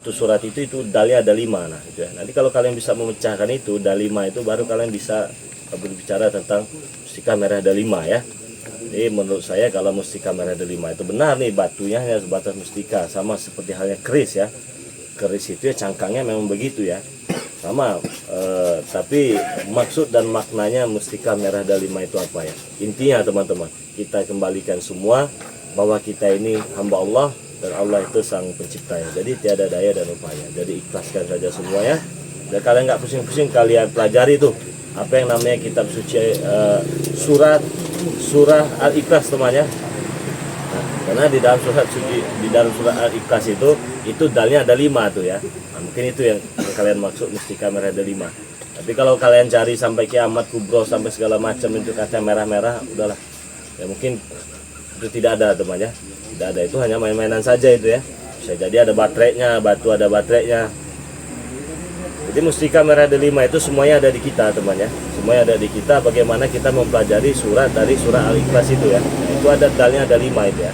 satu surat itu dalnya ada 5. Nah itu ya. Nanti kalau kalian bisa memecahkan itu dalil 5 itu, baru kalian bisa berbicara tentang mustika merah ada 5 ya. Jadi menurut saya kalau mustika merah ada 5 itu benar nih, batunya hanya sebatas mustika, sama seperti halnya keris ya. Keris itu ya cangkangnya memang begitu ya, sama. Tapi maksud dan maknanya mustika merah ada 5 itu apa ya? Intinya teman-teman, kita kembalikan semua bahwa kita ini hamba Allah dan Allah itu sang penciptanya. Jadi tiada daya dan upaya. Jadi ikhlaskan saja semua ya. Dan kalian nggak pusing-pusing, kalian pelajari tuh apa yang namanya kitab suci, surah Al-Ikhlas temannya. Nah, karena di dalam surat suci, di dalam surah Al-Ikhlas itu dalnya ada 5 tuh ya. Nah, mungkin itu yang kalian maksud mustika merah ada 5. Tapi kalau kalian cari sampai kiamat kubro sampai segala macam itu kata merah-merah, udahlah. Ya mungkin itu tidak ada temannya. Tidak ada, itu hanya main-mainan saja itu ya. Bisa jadi ada baterainya, batu ada baterainya. Jadi mustika merah ada 5 itu semuanya ada di kita temannya. Semuanya ada di kita, bagaimana kita mempelajari surat dari surah Al-Ikhlas itu ya. Itu ada dalnya ada 5 itu ya.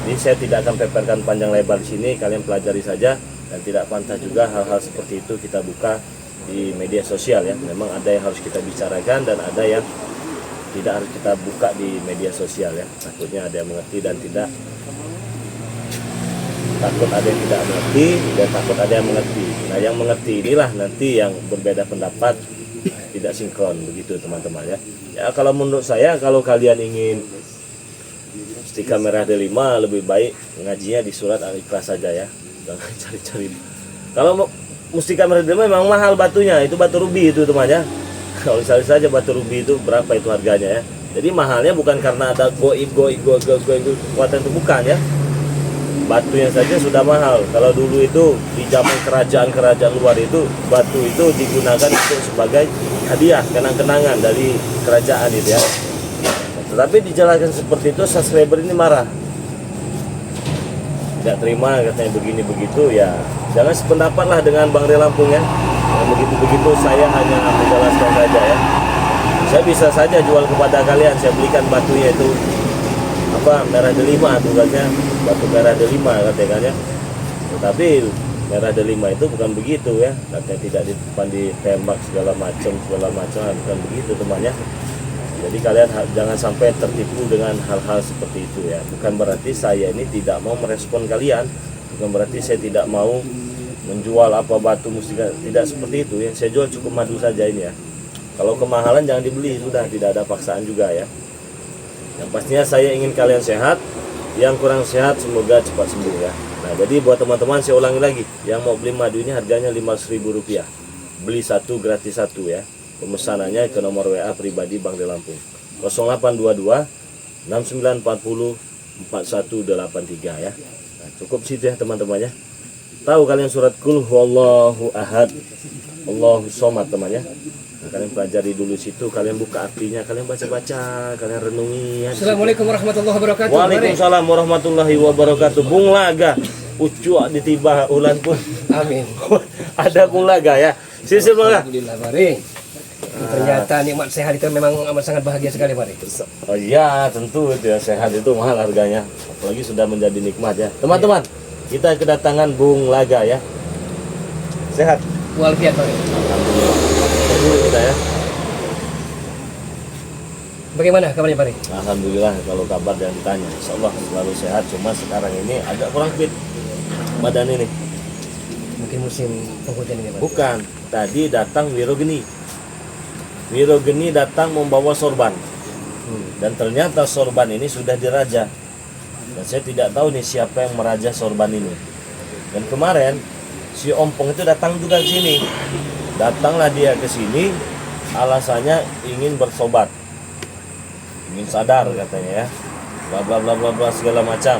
Jadi saya tidak akan paparkan panjang lebar di sini, kalian pelajari saja. Dan tidak pantas juga hal-hal seperti itu kita buka di media sosial ya. Memang ada yang harus kita bicarakan dan ada yang tidak harus kita buka di media sosial ya. Takutnya ada yang mengerti dan tidak. Takut ada yang tidak mengerti dan takut ada yang mengerti. Nah yang mengerti inilah nanti yang berbeda pendapat, tidak sinkron begitu teman-teman ya. Ya kalau menurut saya, kalau kalian ingin mustika merah ada 5, lebih baik ngajinya di surat Al-Ikhlas saja ya. Jangan cari-cari. Kalau mustika merah ada 5 memang mahal batunya, itu batu rubi itu teman-teman ya. Kalau misalnya saja batu rubi itu berapa itu harganya ya. Jadi mahalnya bukan karena ada goib kekuatan itu, bukan ya. Batunya saja sudah mahal. Kalau dulu itu di zaman kerajaan-kerajaan luar itu batu itu digunakan untuk sebagai hadiah, kenang-kenangan dari kerajaan itu ya. Tetapi dijelaskan seperti itu, subscriber ini marah, tidak terima, katanya begini begitu ya. Jangan sependapat lah dengan Bang Ria Lampung ya. Begitu-begitu saya hanya menjelaskan saja ya. Saya bisa saja jual kepada kalian, saya belikan batunya itu apa merah delima tugasnya, batu merah delima katanya. Tetapi merah delima itu bukan begitu ya, katanya tidak di depan ditembak segala macam bukan begitu temannya. Jadi kalian jangan sampai tertipu dengan hal-hal seperti itu ya. Bukan berarti saya ini tidak mau merespon kalian, bukan berarti saya tidak mau menjual apa batu mustika, tidak seperti itu ya. Saya jual cukup madu saja ini ya. Kalau kemahalan jangan dibeli, sudah tidak ada paksaan juga ya. Yang pastinya saya ingin kalian sehat, yang kurang sehat semoga cepat sembuh ya. Nah jadi buat teman-teman saya ulangi lagi, yang mau beli madu ini harganya Rp500.000, beli 1 gratis 1 ya. Pemesanannya ke nomor WA pribadi Bang Ria Lampung 0822 6940 4183 ya. Nah, cukup situ ya teman-teman ya. Tahu kalian surat Qul Huwallahu Ahad, Allahu Somad temannya. Nah, kalian pelajari dulu situ, kalian buka artinya, kalian baca-baca, kalian renungi ya. Assalamualaikum warahmatullahi wabarakatuh. Waalaikumsalam warahmatullahi wabarakatuh. Bung Laga, ucu ditibah ulan pun. Amin. Ada Bung Laga ya. Sisi Bung Laga. Alhamdulillah Mari. Ternyata nikmat sehat itu memang amat sangat bahagia sekali Mari. Oh iya, tentu itu ya, sehat itu mahal harganya. Apalagi sudah menjadi nikmat ya. Teman-teman, kita kedatangan Bung Laga ya. Sehat. Walafiat Mari. Alhamdulillah. Dulu kita ya. Bagaimana kabarnya Mari? Alhamdulillah, kalau kabar jangan ditanya. Insyaallah selalu sehat, cuma sekarang ini agak kurang fit badan ini. Mungkin musim penghujan ini Mari. Bukan, tadi datang Wirogeni. Wirogeni datang membawa sorban. Dan ternyata sorban ini sudah diraja. Dan saya tidak tahu nih siapa yang meraja sorban ini. Dan kemarin si Ompong itu datang juga ke sini. Datanglah dia ke sini, alasannya ingin bersobat, ingin sadar katanya ya, bla bla bla bla bla segala macam.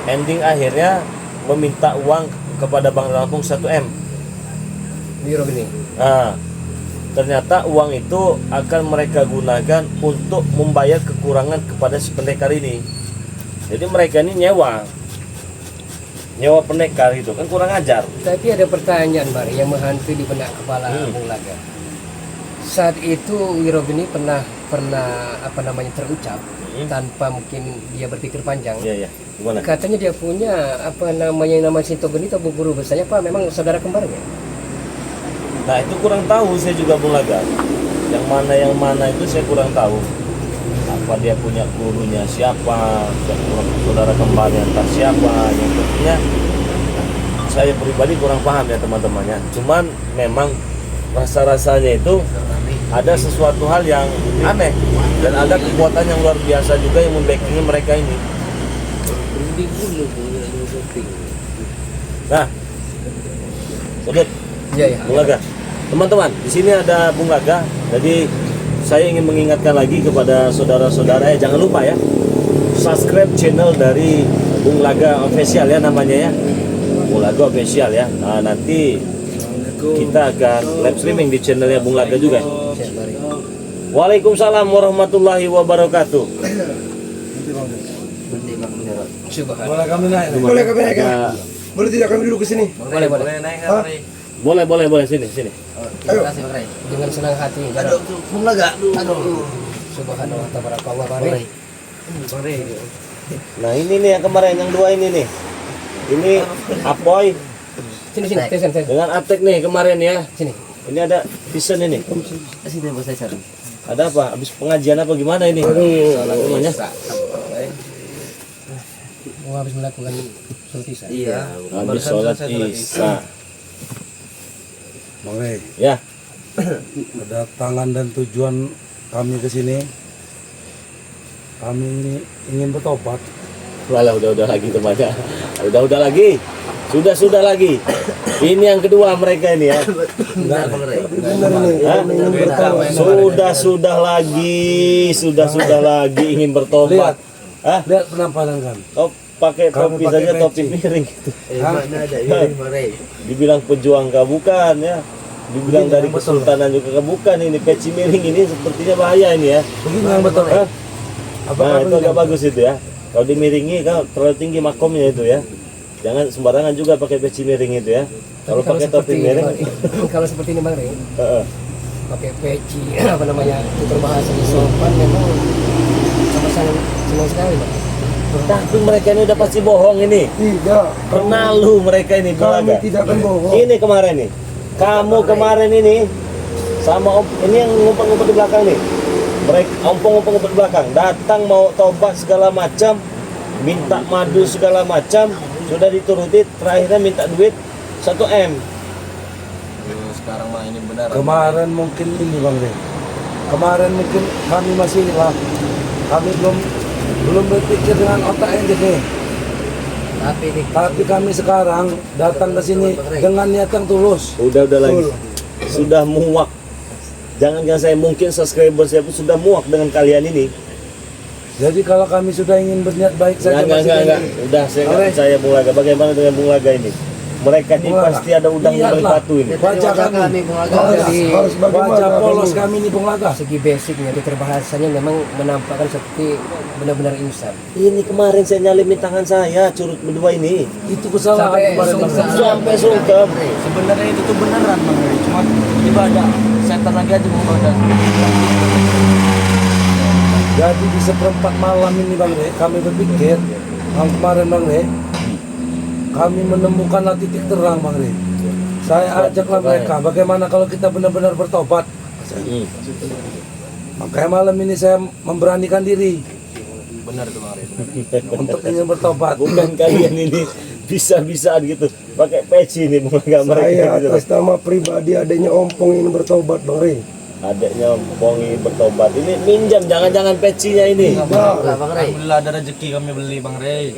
Ending akhirnya meminta uang kepada Bang Ria Lampung 1M. Biro gini. Nah, ternyata uang itu akan mereka gunakan untuk membayar kekurangan kepada si pendekar ini. Jadi mereka ini nyewa pendekar itu kan kurang ajar. Tapi ada pertanyaan Mari yang menghantui di benak kepala Bung Laga. Saat itu Wirogeni pernah apa namanya terucap tanpa mungkin dia berpikir panjang. Iya, iya. Gimana? Katanya dia punya apa namanya yang namanya Sinto Geni atau guru besarnya Pak memang saudara kembarnya. Nah itu kurang tahu saya juga Bung Laga. Yang mana itu saya kurang tahu. Apa dia punya gurunya siapa, saudara kembarnya entah siapa. Yang pentingnya saya pribadi kurang paham ya teman-temannya. Cuman memang rasa-rasanya itu ada sesuatu hal yang aneh dan ada kekuatan yang luar biasa juga yang membackingi mereka ini. Nah, Sobat, Iya ya. Bung Laga. Teman-teman, di sini ada Bung Laga. Jadi saya ingin mengingatkan lagi kepada saudara-saudara jangan lupa ya subscribe channel dari Bung Laga Official ya namanya ya. Bung Laga Official ya. Nah, nanti kita akan live streaming di channelnya Bung Laga juga. Waalaikumsalam warahmatullahi wabarakatuh. Subhanallah. Boleh kami naik ya? Boleh tidak kami duduk ke sini? Boleh. Boleh sini. Ayo. Dengan senang hati. Aduh, Bung Laga. Subhanallah tabarakallah bari. Nah ini nih yang kemarin yang dua ini nih. Ini Apoy Sini Tesen. dengan Atek nih kemarin ya. Sini. Ini ada Vision ini. Sini bos saya cari. Ada apa? Habis pengajian apa gimana ini? Namanya. Oh, habis melakukan sholat isya. Iya. Habis sholat Isya. Bang Rey, Ya. kedatangan dan tujuan kami ke sini, kami ini ingin bertobat. Walah udah lagi temannya. Udah lagi. Sudah lagi. Ini yang kedua mereka ini ya. Enggak Bang Rey. Hah? Sudah lagi ingin bertobat. Hah? Lihat penampalan kami. Kau pakai Kamu topi pakai saja, topi peci. miring gitu. Mana ada ini Bang Rey. Dibilang pejuang kah bukan ya. Dibilang dari kesultanan juga kah bukan, ini peci miring ini sepertinya bahaya ini ya. Begini yang betul. Hah? Apakah Nah itu begini? agak bagus itu ya. Kalau dimiringi kan terlalu tinggi makomnya itu ya. Jangan sembarangan juga pakai peci miring itu ya. Kalau pakai topi miring, Kalau seperti ini Bang Rey, heeh. pakai peci apa namanya tutur bahasa di sopan memang sama-sama senang sekali Bang. Tapi mereka ini udah pasti bohong ini. Tidak. Penalu mereka ini Kami Bulaga. tidak akan bohong. Ini kemarin nih. Kamu kemarin ini sama ini yang ngumpet-ngumpet di belakang nih. Mereka ngumpet di belakang, datang mau tobat segala macam, minta madu segala macam, sudah dituruti, terakhirnya minta duit 1 M. Sekarang mah ini benar. Kemarin mungkin ini Bang Rey. Kemarin mungkin kami masih hilang. Kami belum berpikir dengan otak yang jernih. Tapi kami sekarang datang ke sini dengan niat yang tulus. Udah lagi. Sudah muak. Jangan saya mungkin subscriber saya pun sudah muak dengan kalian ini. Jadi kalau kami sudah ingin berniat baik saja Enggak. Udah saya nggak percaya Bung Laga. Bagaimana dengan Bung Laga ini? Mereka ini Bung Laga. pasti ada udang di balik Lihatlah. batu ini. Wajah kami, Bung Laga. Jadi Harus bagaimana? wajah polos kami? kami ini Bung Laga. segi basicnya tutur bahasanya memang menampakkan seperti benar-benar insan. Ini kemarin saya nyalimin tangan saya, curut berdua ini. Itu kesalahan Sampai kemarin Bang Rey. Sampai sungkem. Sebenarnya itu tuh beneran Bang Rey. Cuma ibadah setan lagi aja mau badan. Jadi di seperempat malam ini Bang Rey, kami berpikir kemarin Bang Rey, kami menemukanlah titik terang Bang Rey. Saya ajaklah mereka, bagaimana kalau kita benar-benar bertobat. Makanya malam ini saya memberanikan diri Benar tuh Bang Rey. untuk ingin bertobat. Bukan kalian ini bisa-bisaan gitu pakai peci ini mereka Saya gitu. atas nama pribadi adanya Ompong ingin bertobat Bang Rey. Adeknya Pongi bertobat. Ini minjam jangan-jangan pecinya ini. Enggak Bang Rey. Alhamdulillah ada rezeki kami beli Bang Rey.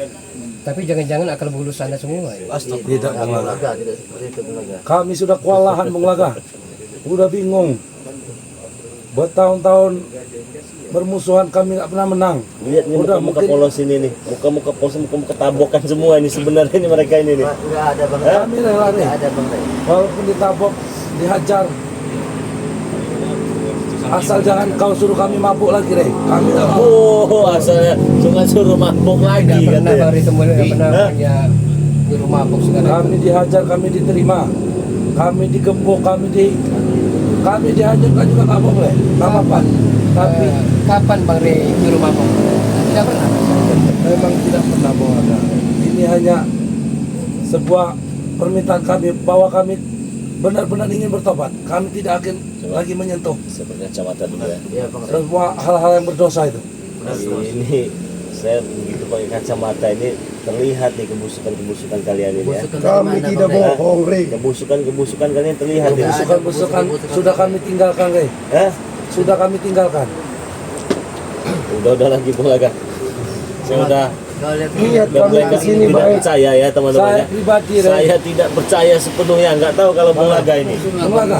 Tapi jangan-jangan akal bulus Anda semua ya. Tidak Bung Laga. Tidak seperti itu Bung Laga. Kami sudah kewalahan Bung Laga. Udah bingung. Bertahun-tahun bermusuhan kami nggak pernah menang. Lihat nih Udah, muka-muka mungkin- polos ini nih. Muka-muka polos, muka-muka tabokan semua ini sebenarnya ini mereka ini nih. Enggak ada Bang Rey. Kami rela nih. Enggak ada Bang Rey. Walaupun ditabok, dihajar, asal jangan kau suruh kami mabuk lagi Rey. Kami tak mau. Oh, asalnya cuma suruh mabuk lagi Nggak pernah katanya. Bang Rey temuin, nggak pernah Hah? ya di rumah mabuk segala. Kami dihajar, kami diterima, kami dikepuk, Kami dihancurkan juga nggak boleh, nggak apa-apa. Tapi kapan Bang Rey ke rumah Bang? Tidak pernah. memang tidak pernah Bung Laga. Ini hanya sebuah permintaan kami bahwa kami benar-benar ingin bertobat. Kami tidak akan lagi menyentuh Seperti kacamata dulu ya. Iya Bang Rey. semua hal-hal yang berdosa itu. Ini saya begitu pakai kacamata ini terlihat nih kebusukan kalian ini ya. Busukan dari Kami mana, tidak Bang Rey? bohong, Rey. Kebusukan kalian terlihat ya. Busukan-busukan sudah kami tinggalkan, Rey. Hah? Sudah kami tinggalkan. Udah lagi Bung Laga. Saya udah Kau lihat Lihat dan kami mereka kesini tidak baik. percaya ya teman-teman Saya ya. pribadi, Rey. Saya tidak percaya sepenuhnya. Nggak tahu kalau Bung Laga ini. Bung Laga,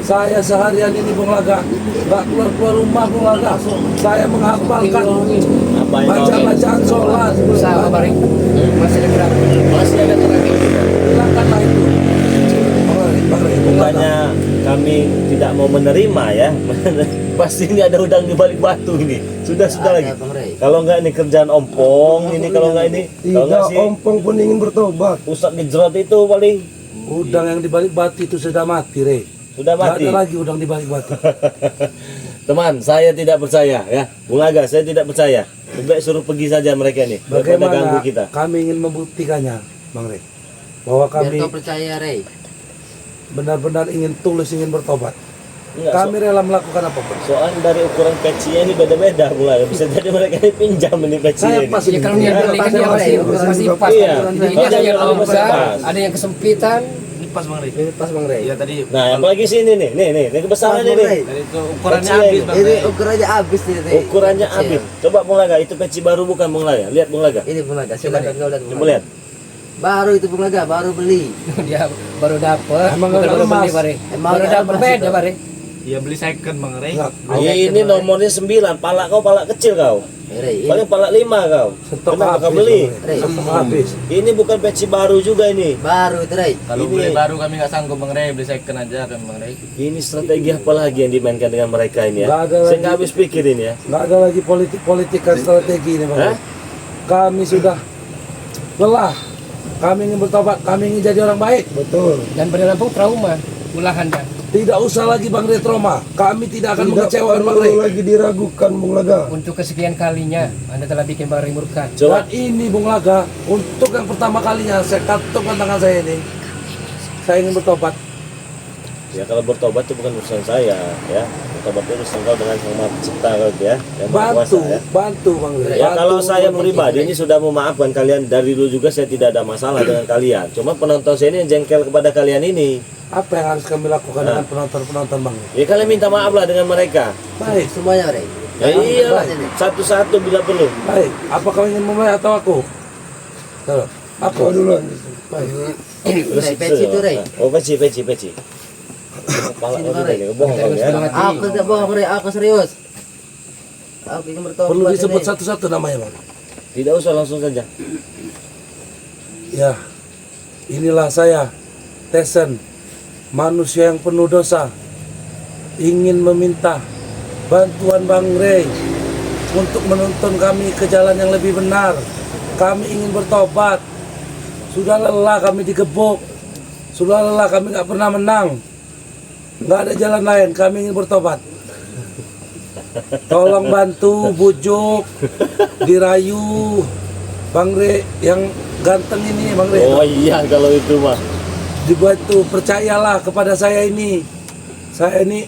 saya seharian ini Bung Laga nggak keluar rumah Bung Laga. Saya menghafalkan Apa yang kau bacaan sholat. Usaha Bang Rey. Masih ada gerak. masih ada gerak. Silakanlah itu. Bang Rey, Bung Laga. Bukannya kami tidak mau menerima ya. Pasti ini ada udang di balik batu ini. Sudah lagi. Bang Rey. Kalau nggak ini kerjaan ompong, ini kalau nggak ini, kalau nggak Tidak, sih ompong pun ingin bertobat. pusat gejrot itu paling Udang yang di balik batu itu sudah mati, Rey. sudah Nggak mati. ada lagi udang di balik batu. Teman, saya tidak percaya ya. Bung Laga, saya tidak percaya. Lebih baik suruh pergi saja mereka ini. Daripada ganggu Bagaimana kita. kami ingin membuktikannya, Bang Rey, bahwa Biar kami kau percaya Rey. benar-benar ingin tulus ingin bertobat. Enggak, Kami rela melakukan apapun. soal dari ukuran pecinya ini beda-beda Bung Laga. Bisa jadi mereka ini pinjam ini pecinya Saya ini. pas Ya kalau yang beli kan dia masih pas. Iya. Ini ada yang Masih besar, pas. ada yang kesempitan. Ini pas Bang Rey. Ini pas Bang Rey. Iya tadi. Nah, apalagi sini nih. Nih kebesaran ini. Tadi itu ukurannya Kecil habis ini. Bang Ini Rey. ukurannya habis nih. Rey. Ukurannya Kecil. habis. Coba Bung Laga, itu peci baru bukan Bung Laga? Lihat Bung Laga. Ini Bung Laga, silakan kau lihat. Bung Coba Laga. lihat. Baru itu Bung Laga, baru beli. Dia baru dapat. Emang bukan nggak baru emas? beli Bang Rey. Emang Baru nggak dapat emas beda itu? Bang Rey. Iya beli second Bang Rey. Enggak, Ini nomornya 9. Palak kau palak kecil kau. Rey, ini Paling palak 5 kau. stok Kenapa habis. kau beli? Bang Rey. Stok habis. Ini bukan peci baru juga ini. baru itu Rey. Kalau Ini- beli baru kami nggak sanggup Bang Rey, beli second aja kan Bang Rey. Ini strategi apa lagi yang dimainkan dengan mereka ini ya? Nggak ada Saya lagi. nggak habis pikir ini ya. Nggak ada lagi politik-politikan strategi ini, Bang Hah? Rey. Kami sudah lelah. Kami ingin bertobat, kami ingin jadi orang baik. Betul. Dan pada Lampung trauma ulahannya. Tidak usah lagi Bang Rey trauma. Kami tidak akan Tidak mengecewakan Bang Rey. perlu lagi diragukan, Bung Laga. Untuk kesekian kalinya Anda telah bikin Bang Rey murka. Coba. Dan ini Bung Laga, untuk yang pertama kalinya saya kantongkan tangan saya ini. Saya ingin bertobat. Ya kalau bertobat itu bukan urusan saya ya. Bertobat itu urusan kau dengan Sang Maha Pencipta kau itu ya. Yang Maha Kuasa, Bantu, ya. bantu Bang Rey. Ya Bantu kalau saya menolong. pribadi ini sudah memaafkan kalian dari dulu juga, saya tidak ada masalah dengan kalian. Cuma penonton saya ini yang jengkel kepada kalian ini. Apa yang harus kami lakukan dengan penonton-penonton Bang Rey? Ya kalian minta maaf lah dengan mereka. Baik, Semuanya Rey. Ya iyalah, satu-satu bila perlu. baik. Apa kau ingin memulai atau aku? Tuh, aku Kau duluan. Baik. Rey, peci itu Rey. Oh peci. Kepala kau juga ini, bohong kau ya. Aku tidak bohong Rey, aku serius. Aku ingin bertobat. Perlu disebut ini. satu-satu namanya Bang. Tidak usah, langsung saja. Ya, inilah saya, Tesen, manusia yang penuh dosa, ingin meminta bantuan Bang Rey untuk menuntun kami ke jalan yang lebih benar. Kami ingin bertobat. Sudah lelah kami digebuk. Sudah lelah kami nggak pernah menang. Nggak ada jalan lain. Kami ingin bertobat. Tolong bantu, bujuk, dirayu Bang Rey yang ganteng ini, Bang Rey. Oh iya kalau itu mah. Dibantu, percayalah kepada saya ini. Saya ini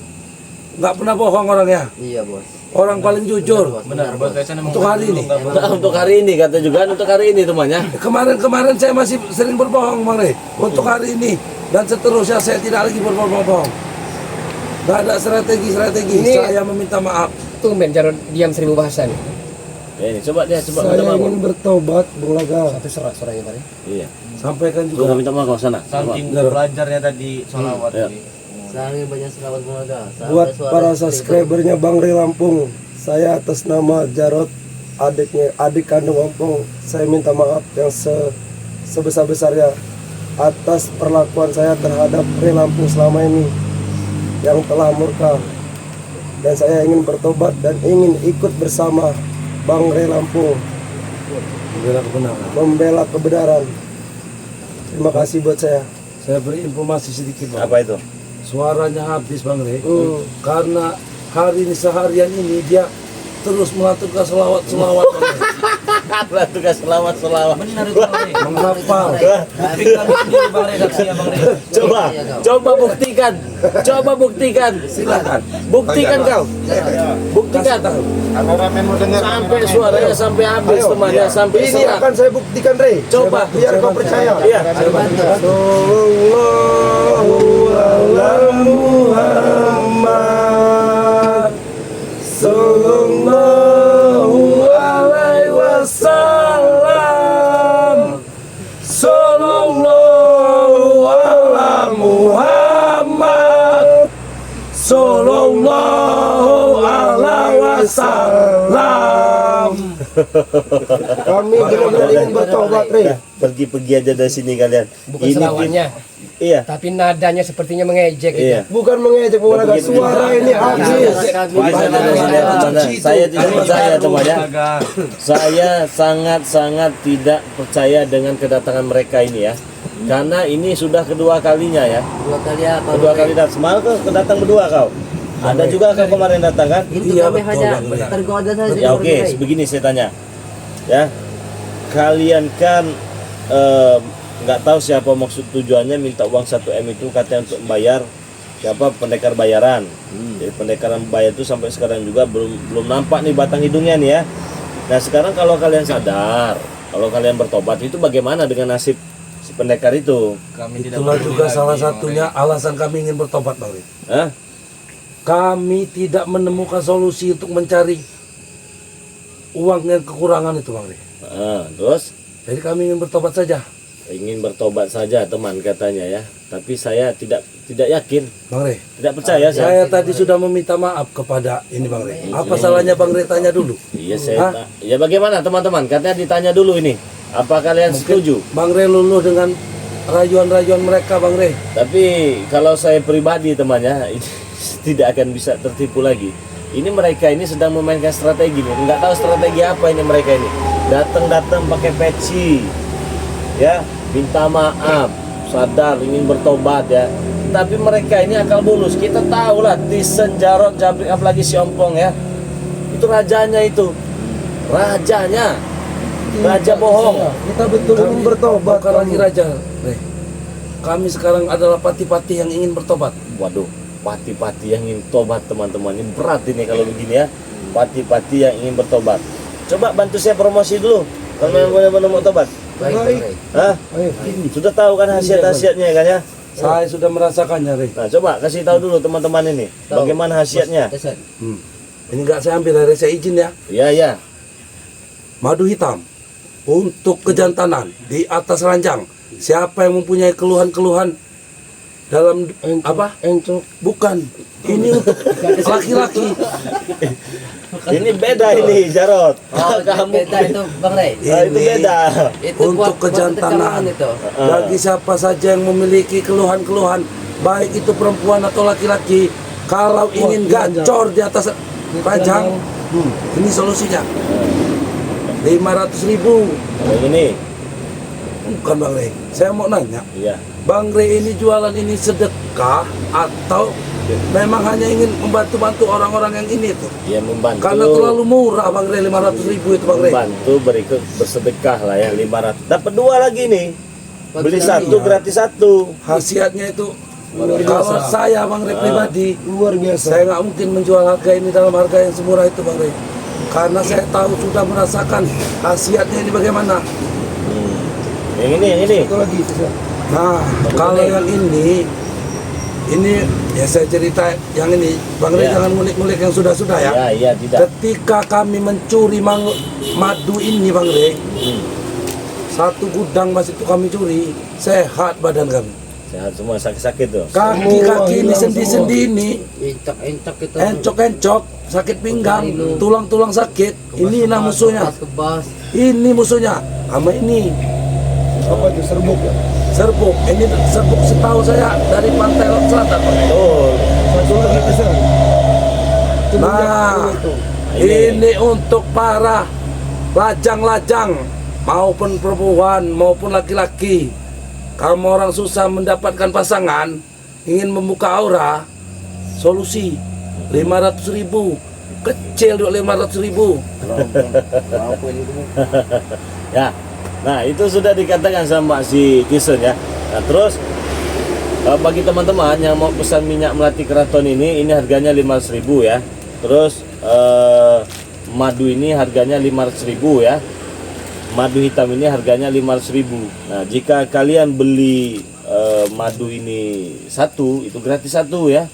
nggak pernah bohong orangnya. Iya bos. Orang paling jujur. Benar, buat Tyson emang Untuk hari ini. Nah, untuk hari ini kata juga untuk hari ini temannya. Kemarin saya masih sering berbohong, Bang Rey. Untuk hari ini dan seterusnya saya tidak lagi berbohong. Nggak ada strategi. Ini- Saya meminta maaf. Tumben Jarod diam 1000 bahasa nih. Ya ini coba dia coba minta Saya maaf. ingin bertobat, Bung Laga. Satu surat suaranya Bang Rey. Iya. Sampaikan Lu juga. minta maaf kau sana. saking Benar. belajarnya tadi sholawat Iya. tadi. Sangat banyak selawat Bung Laga. Sampai Buat suara para istri subscribernya Bang Rey Lampung, saya atas nama Jarod, adik kandung Lampung, saya minta maaf yang sebesar-besarnya atas perlakuan saya terhadap Rey Lampung selama ini yang telah murka. Dan saya ingin bertobat dan ingin ikut bersama Bang Rey Lampung Membela kebenaran. membela kebenaran. Terima kasih buat saya. Saya beri informasi sedikit, Bang. Apa itu? suaranya habis Bang Rey. Karena hari ini seharian ini dia terus melakukan selawat Bang Rey. Lah tugas selawat. Benar itu Bang Rey. Menghafal. Tapi kami sendiri Bang Rey saksinya Bang Rey. Coba buktikan. Silakan. Buktikan kau. Buktikan. Sampai suaranya sampai habis temannya sampai Ini serak. akan saya buktikan, Rey. Coba. Biar kau percaya. Iya. Sallallahu ala Muhammad. Sallallahu alaihi wasallam. Sallallahu ala Muhammad. Sallallahu alaihi wasallam. Kami benar-benar ingin bertobat, Rey. Pergi aja dari sini kalian. Bukan selawatnya, Iya. tapi nadanya sepertinya mengejek gitu. Iya. Bukan mengejek, bukan ada suara ini habis. Saya tidak percaya teman ya. Saya sangat tidak percaya dengan kedatangan mereka ini ya. Karena ini sudah kedua kalinya ya. Dua kali apa? Kedua kali datang. Semalam kau kedatang berdua kau. Ada juga kau kemarin datang kan? Itu Iya, kami betul, hanya Bang Rey. tergoda saja. Ya Bang oke, Rey. begini saya tanya. Ya. Kalian kan nggak tahu siapa maksud tujuannya minta uang 1M itu katanya untuk membayar siapa pendekar bayaran. Jadi pendekaran bayar itu sampai sekarang juga belum nampak nih batang hidungnya nih ya. Nah sekarang kalau kalian sadar, kalau kalian bertobat itu bagaimana dengan nasib si pendekar itu? Kami tidak Itulah peduli juga lagi, salah Bang satunya alasan kami ingin bertobat Bang Rey. Hah? Kami tidak menemukan solusi untuk mencari uang yang kekurangan itu Bang Rey. Terus Jadi kami ingin bertobat saja ingin bertobat saja teman katanya ya. Tapi saya tidak yakin, Bang Rey. tidak percaya saya. Saya tadi sudah meminta maaf kepada ini Bang Rey. Apa salahnya Bang Rey tanya dulu? Iya Hah? ya bagaimana teman-teman? Katanya ditanya dulu ini. Apa kalian setuju? Bang Rey luluh dengan rayuan-rayuan mereka Bang Rey. Tapi kalau saya pribadi temannya ini tidak akan bisa tertipu lagi. Ini mereka ini sedang memainkan strategi nih. Nggak tahu strategi apa ini mereka ini. Datang pakai peci, ya minta maaf, sadar ingin bertobat ya. Tapi mereka ini akal bulus. Kita tahu lah Tisen, Jarot, Jabrik, apalagi si Ompong ya. Itu rajanya itu, rajanya, raja bohong. Kita betul ingin bertobat. Bukan lagi raja Rey. Kami sekarang adalah pati-pati yang ingin bertobat. Waduh, pati-pati yang ingin tobat teman-teman ini berat ini kalau begini ya. Pati-pati yang ingin bertobat. Coba bantu saya promosi dulu. Kalau memang benar-benar mau tobat. Baik, Bang Rey. Hah? Sudah tahu kan khasiat-khasiatnya kan ya? Saya sudah merasakannya Rey. Nah, coba kasih tahu dulu teman-teman ini. Tahu. Bagaimana khasiatnya? Tesan. Ini nggak saya ambil Rey, saya izin ya. Iya, iya. Madu hitam untuk kejantanan di atas ranjang. Siapa yang mempunyai keluhan-keluhan dalam apa? Encok. Bukan. Ini untuk laki-laki. Ini beda ini, Jarot. Oh, beda itu Bang Rey. Nah, itu beda. Itu Untuk buat kejantanan. itu. Bagi siapa saja yang memiliki keluhan-keluhan, baik itu perempuan atau laki-laki, kalau ingin gacor di atas ranjang, ini solusinya. 500.000. Kalau ini, Bukan Bang Rey. Saya mau nanya, iya. Bang Rey ini jualan ini sedekah atau memang hanya ingin membantu-bantu orang-orang yang ini tuh? Iya membantu. Karena terlalu murah Bang Rey, 500.000 itu Bang Rey. Membantu berikut bersedekah lah ya 500. Dapat dua lagi nih. Beli satu gratis satu. Khasiatnya itu kalau saya Bang Rey pribadi, Luar biasa. saya nggak mungkin menjual harga ini dalam harga yang semurah itu Bang Rey. Karena saya tahu sudah merasakan khasiatnya ini bagaimana. Yang ini. Itu lagi. Tisa. Nah, kalau yang ini ya saya cerita yang ini, Bang Rey Ya. jangan ngulik-ngulik yang sudah-sudah ya. Iya, iya tidak. Ketika kami mencuri madu ini Bang Rey, satu gudang masih itu kami curi, sehat badan kami. Sehat semua sakit-sakit tuh. Kaki-kaki ini sendi-sendi ini, Encok itu. encok-encok, sakit pinggang, tulang-tulang sakit. Inilah musuhnya. Kebas. Ini musuhnya. Sama ini Apa itu serbuk ya? serbuk. Ini serbuk setahu saya dari pantai Laut Selatan. Bang Rey. Betul. Satu lagi Tisa. Itu Nah, minyak itu. ini untuk para lajang-lajang maupun perempuan maupun laki-laki. Kamu orang susah mendapatkan pasangan, ingin membuka aura, solusi 500.000 kecil juga 500.000. Ya, nah itu sudah dikatakan sama si Tison ya. Nah terus bagi teman-teman yang mau pesan minyak melati keraton ini harganya 500.000 ya. Terus madu ini harganya 500.000 ya. Madu hitam ini harganya 500.000. Nah jika kalian beli madu ini satu, itu gratis satu ya.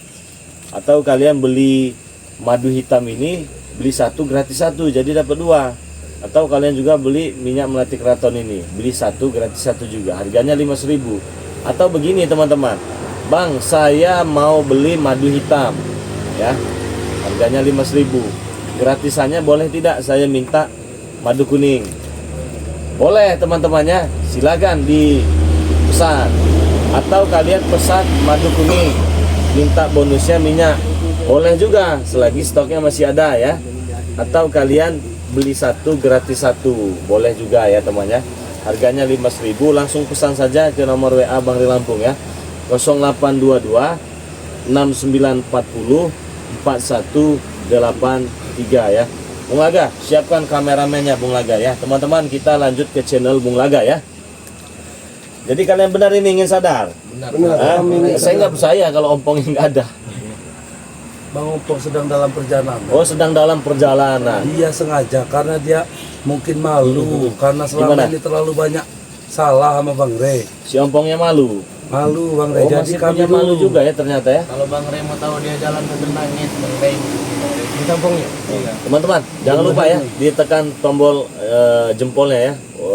Atau kalian beli madu hitam ini beli satu gratis satu, jadi dapat dua. Atau kalian juga beli minyak melati keraton ini, beli satu gratis satu juga, harganya 500.000. Atau begini teman-teman, Bang saya mau beli madu hitam ya, harganya 500.000, gratisannya boleh tidak saya minta madu kuning? Boleh teman-temannya, silakan dipesan. Atau kalian pesan madu kuning, minta bonusnya minyak, boleh juga selagi stoknya masih ada ya. Atau kalian beli satu gratis satu, boleh juga ya temannya. Harganya 500.000, langsung pesan saja ke nomor WA Bang Ri Lampung ya, 0822 6940 4183 ya. Bung Laga, siapkan kameramennya Bung Laga ya. Teman-teman kita lanjut ke channel Bung Laga ya. Jadi kalian benar ini ingin sadar? Benar. Hah? Kami ingin Saya nggak percaya kalau ompongnya nggak ada. Bang Ompong sedang dalam perjalanan. Oh sedang dalam perjalanan. Dia sengaja karena dia mungkin malu karena selama Gimana? ini terlalu banyak salah sama Bang Re. Si ompongnya malu. Malu Bang Re. Oh Jadi masih kami punya malu dulu juga ya ternyata ya. Kalau Bang Rey mau tahu dia jalan sambil nangis, Bang Rey Di kampungnya. Teman-teman jangan lupa ya ditekan tombol jempolnya ya.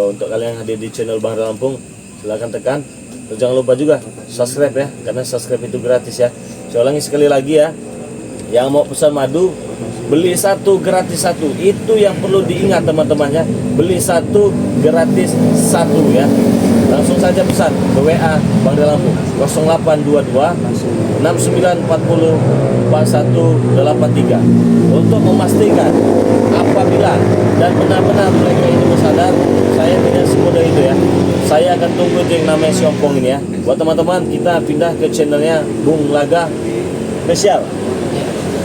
Untuk kalian yang hadir di channel Bang Ri Lampung silahkan tekan. Terus jangan lupa juga subscribe ya, karena subscribe itu gratis ya. Saya ulangi sekali lagi ya, yang mau pesan madu beli satu gratis satu, itu yang perlu diingat teman-temannya. Beli satu gratis satu ya. Langsung saja pesan ke WA Bang Ri Lampung 0822 6940 4183 untuk memastikan apabila dan benar-benar mereka ini bersadar. Saya tidak semudah itu ya. Saya akan tunggu itu yang namanya si ompong ini ya. Buat teman-teman kita pindah ke channelnya Bung Laga Spesial.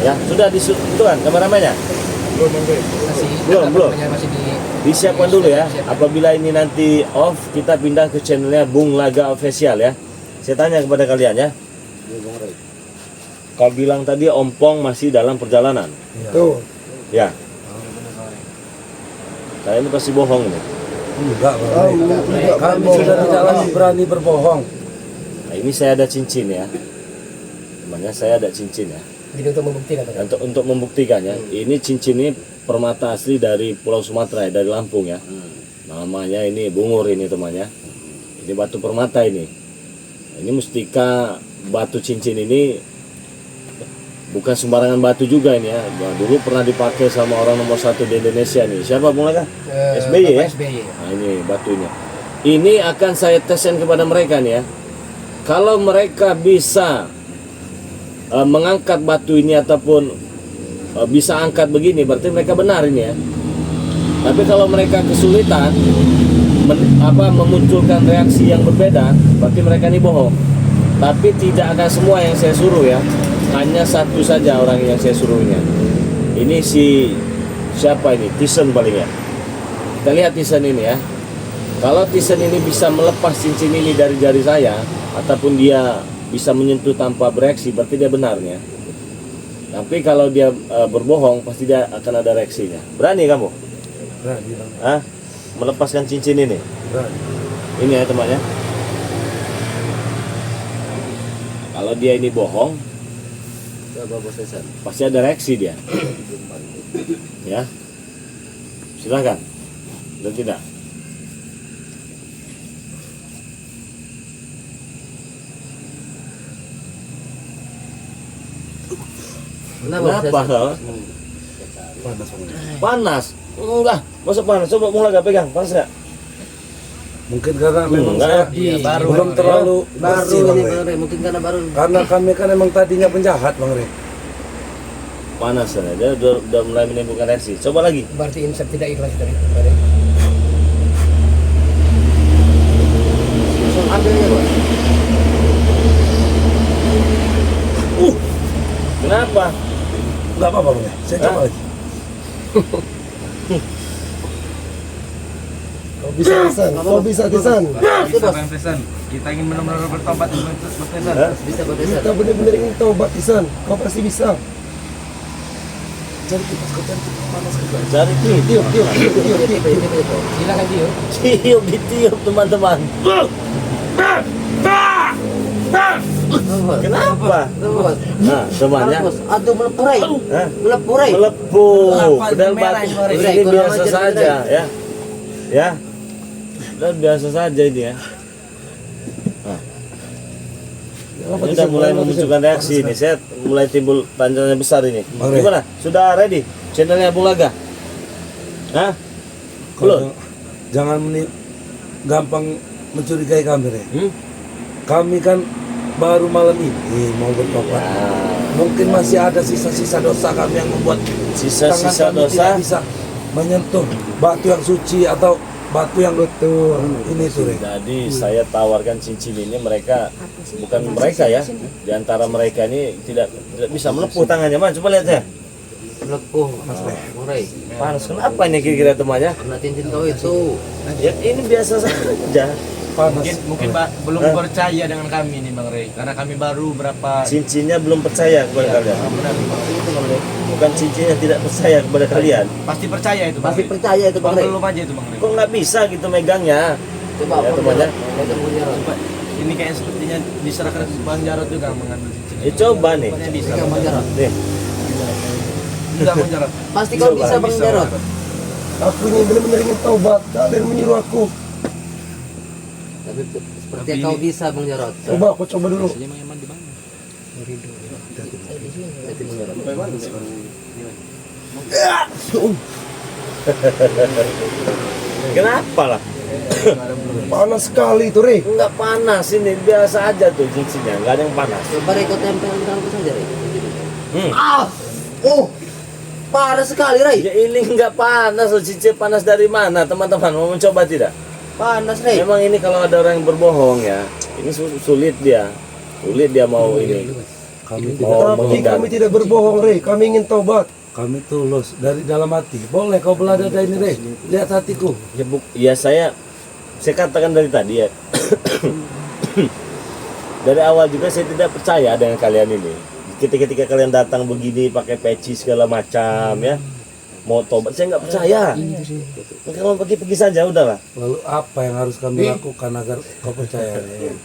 Ya, sudah disutukan kameramennya? Belum. Masih di Disiapkan dulu ya. Apabila ini nanti off, kita pindah ke channelnya Bung Laga Official ya. Saya tanya kepada kalian ya. Kau bilang tadi ompong masih dalam perjalanan. Tuh. Ya. Saya ini pasti bohong ini. enggak Bang Re. Kami sudah tidak lagi berani berbohong. Nah, ini saya ada cincin ya. Namanya saya ada cincin ya. Jadi untuk membuktikan. Untuk membuktikan ya. Ini cincin ini permata asli dari Pulau Sumatera ya, dari Lampung ya. Namanya ini bungur ini temannya. Ini batu permata ini. Ini mustika batu cincin ini bukan sembarangan batu juga ini ya. Dulu pernah dipakai sama orang nomor 1 di Indonesia nih. Siapa Bung Laga? SBY ya. SBY. Nah ini batunya. Ini akan saya teskan kepada mereka nih ya. Kalau mereka bisa mengangkat batu ini ataupun bisa angkat begini, berarti mereka benar ini ya. Tapi kalau mereka kesulitan memunculkan reaksi yang berbeda, berarti mereka ini bohong. Tapi tidak akan semua yang saya suruh ya. Hanya satu saja orang yang saya suruhnya. Ini si siapa ini? Tison paling ya. Kita lihat Tison ini ya. Kalau Tison ini bisa melepas cincin ini dari jari saya, ataupun dia bisa menyentuh tanpa bereaksi, berarti dia benarnya. Tapi kalau dia berbohong, pasti dia akan ada reaksinya. Berani kamu? Berani Bang. Hah? Melepaskan cincin ini? Berani. Ini ya temannya. Kalau dia ini bohong, pasti ada reaksi dia. Ya, silakan. Dan tidak. Kenapa? Panas. Enggak, masa panas? Coba Bung Laga pegang, panas enggak? Mungkin karena memang Enggak. saya belum terlalu bersih Bang ini Re. Bang Re, mungkin karena baru. Karena kami kan emang tadinya penjahat Bang Re. Panas ya, dia udah mulai menimbulkan reaksi. Coba lagi. Berarti insaf tidak ikhlas dari. Langsung ambil ya, Bos. Kenapa? Enggak apa-apa Bang. Saya coba lagi. Kau bisa Tisan, kau bisa Tisan. Itu bos. Kita ingin benar-benar bertobat Bang Tisan. Hah? Bisa bos Tisan. Kita benar-benar ingin taubat Tisan. Kau pasti bisa. Cari kipas, kau cari kipas panas juga. Cari Tiup, tiup, tiup, tiup, tiup, tiup. Silakan Dio. tiup, ditiup teman-teman. Kenapa? Itu bos. Nah, temannya. Bos, aduh melepurai. Hah? Melepurai. Melepuh. Kenapa Padahal merah batu ini, Mari? ini Kurang biasa ajar, saja ya. Ya. Dan biasa saja ini ya. Kenapa Ini Tisan? udah mulai Kenapa, Tisan? memunculkan reaksi ini. Saya mulai timbul tanya besar ini. Bang Rey. Gimana? Sudah ready? Channelnya Bung Laga? Hah? Belum? Jangan gampang mencurigai kami Rey. Kami kan baru malam ini mau bertobat. Mungkin masih ada sisa-sisa dosa kami yang membuat Sisa-sisa tangan kami dosa. tidak bisa menyentuh batu yang suci atau batu yang betul ini tuh Rey. Jadi saya tawarkan cincin ini mereka bukan mereka ya. Di antara mereka ini tidak bisa melepuh tangannya. Man, coba lihat ya. Melepuh. Murai. Panas. Kenapa ini kira-kira temannya? Kena cincin kau itu. Ya ini biasa saja. Panas. Mungkin Pak belum percaya dengan kami nih Bang Rey, karena kami baru berapa Cincinnya belum percaya kepada kalian. Bukan cincinnya tidak percaya kepada kalian. pasti percaya itu Bang Pasti Rey. percaya itu Bang Bang Rey. belum aja itu Bang Rey. Kok nggak bisa gitu megangnya? Coba Ya, temannya. Pegang Bang Jarot. Coba, ini kayak sepertinya diserahkan ke Bang Jarot juga mengambil cincin. Ya coba nih. Pokoknya bisa. Pegang Bang Jarot. Nih. Enggak Bang Jarot. Pasti kau bisa Bang Bisa, Jarot. Aku ini benar-benar ingin taubat. Kalian menyuruh aku. Tapi seperti kau bisa Bang Jarot. Coba aku coba dulu. Kenapa lah? Panas sekali itu Rey. Enggak panas ini, biasa aja tuh cincinnya, nggak ada yang panas. Coba Rey kau tempel di tanganku saja Rey. Hmm. Ah! Oh! Panas sekali Rey. Ya ini nggak panas loh, cincin panas dari mana teman-teman? Mau mencoba tidak? Panas Rey. Memang ini kalau ada orang yang berbohong ya, ini sulit dia mau ini. Kami Oh, Tapi menghindar. kami tidak berbohong Rey. Kami ingin taubat. kami tulus dari dalam hati. Boleh kau belah dada ini Rey. Lihat hatiku. Ya saya katakan dari tadi ya. Dari awal juga saya tidak percaya dengan kalian ini. Ketika kalian datang begini pakai peci segala macam ya, mau tobat saya nggak percaya. Kalau pergi saja udahlah. Lalu apa yang harus kami lakukan agar kau percaya Rey?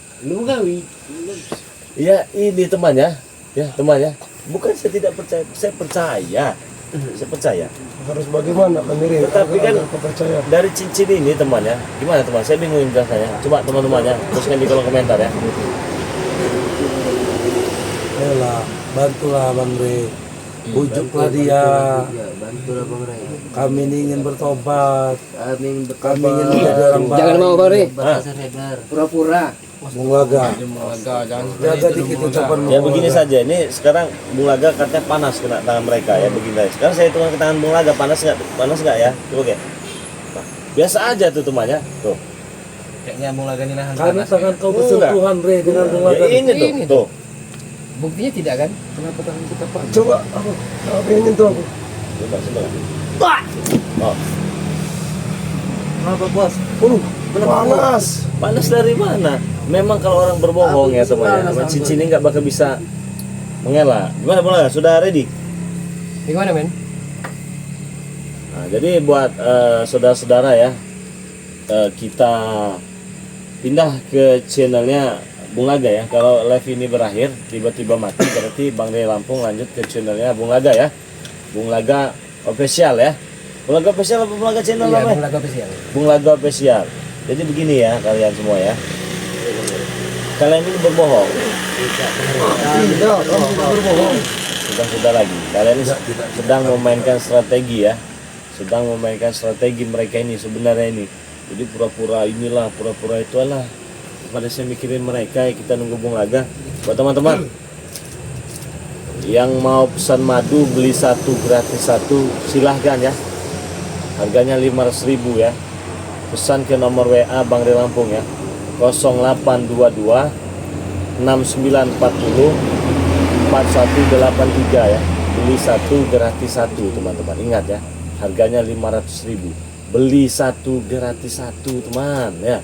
Ya ini temannya, ya temannya. Bukan saya tidak percaya, saya percaya. Saya percaya. Harus bagaimana kami Rey? Tetapi kan Agar aku percaya. dari cincin ini temannya, gimana teman? Saya bingung menjelaskannya. Coba teman-temannya tuliskan di kolom komentar ya. Ayolah, bantulah Bang Rey. Bujuklah dia. Ya, bantulah Bang Rey. Kami ini ingin bertobat. Kami ingin Kami ingin menjadi orang baik. Jangan mau Bang Rey. berasa sadar. Pura-pura. Bung Laga, jaga dikit ucapanmu. Ya begini saja, ini sekarang Bung Laga katanya panas kena tangan mereka ya begini saja. Sekarang saya hitung ke tangan Bung Laga panas nggak ya? Coba oke. Nah, biasa aja tuh temannya. Tuh. Kayaknya Bung Laga ini nahan Karena panas. tangan kau bersentuhan Rey dengan Bung Laga. Ya ini tuh, Ini tuh. Buktinya tidak kan? Kenapa tangan kita panas? Coba aku. Aku ingin nyentuh aku. Coba. Oh, Kenapa bos? Panas. panas dari mana? Memang kalau orang berbohong ya temannya, cincin ini nggak bakal bisa mengelak. Gimana Bung Laga? Sudah ready? Gimana men? Nah, jadi buat saudara-saudara ya, kita pindah ke channelnya Bung Laga ya. Kalau live ini berakhir tiba-tiba mati, berarti Bang Rey Lampung lanjut ke channelnya Bung Laga ya. Bung Laga official ya. Bung Laga official apa Bung Laga channel Iya, namanya? Bung Laga official. Bung Laga official. Jadi begini ya kalian semua ya. Kalian ini berbohong. Tidak, kamu tidak berbohong. Sudah lagi. Kalian ini sedang memainkan strategi ya. Sedang memainkan strategi mereka ini sebenarnya ini. Jadi pura-pura inilah, pura-pura itulah. Pada saya mikirin mereka, ya kita nunggu Bung Laga. Buat teman-teman yang mau pesan madu beli satu gratis satu silahkan ya. Harganya 500.000 ya. Pesan ke nomor WA Bang Rey Lampung ya. 0822 6940 4183 ya. Beli satu gratis satu teman-teman. Ingat ya, harganya 500.000. Beli satu gratis satu teman ya.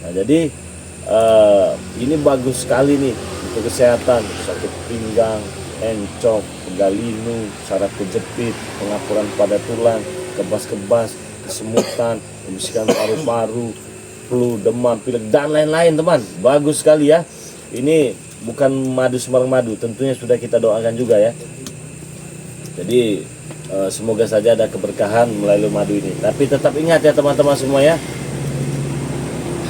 Nah, jadi ini bagus sekali nih untuk kesehatan, sakit pinggang, encok, pegal linu, saraf kejepit, pengapuran pada tulang, kebas-kebas, kesemutan, pembersihan paru-paru, flu, demam, pilek dan lain-lain teman. Bagus sekali ya. Ini bukan madu sembarang madu, tentunya sudah kita doakan juga ya. Jadi semoga saja ada keberkahan melalui madu ini. Tapi tetap ingat ya teman-teman semua ya,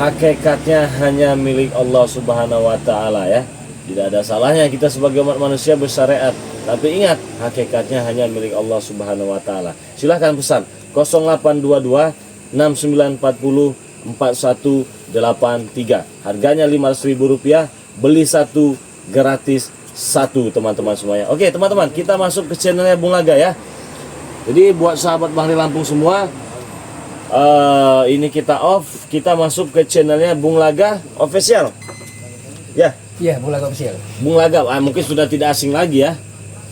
hakikatnya hanya milik Allah Subhanahu wa taala ya. Tidak ada salahnya kita sebagai umat manusia bersyariat, tapi ingat hakikatnya hanya milik Allah Subhanahu wa taala. Silahkan pesan 0822 6940 4183. Harganya Rp500.000, beli satu gratis satu teman-teman semuanya. Oke teman-teman, kita masuk ke channelnya Bung Laga ya. Jadi buat sahabat Bang Ri Lampung semua, ini kita off, kita masuk ke channelnya Bung Laga official ya. Iya, Bung Laga official. Bung Laga mungkin sudah tidak asing lagi ya,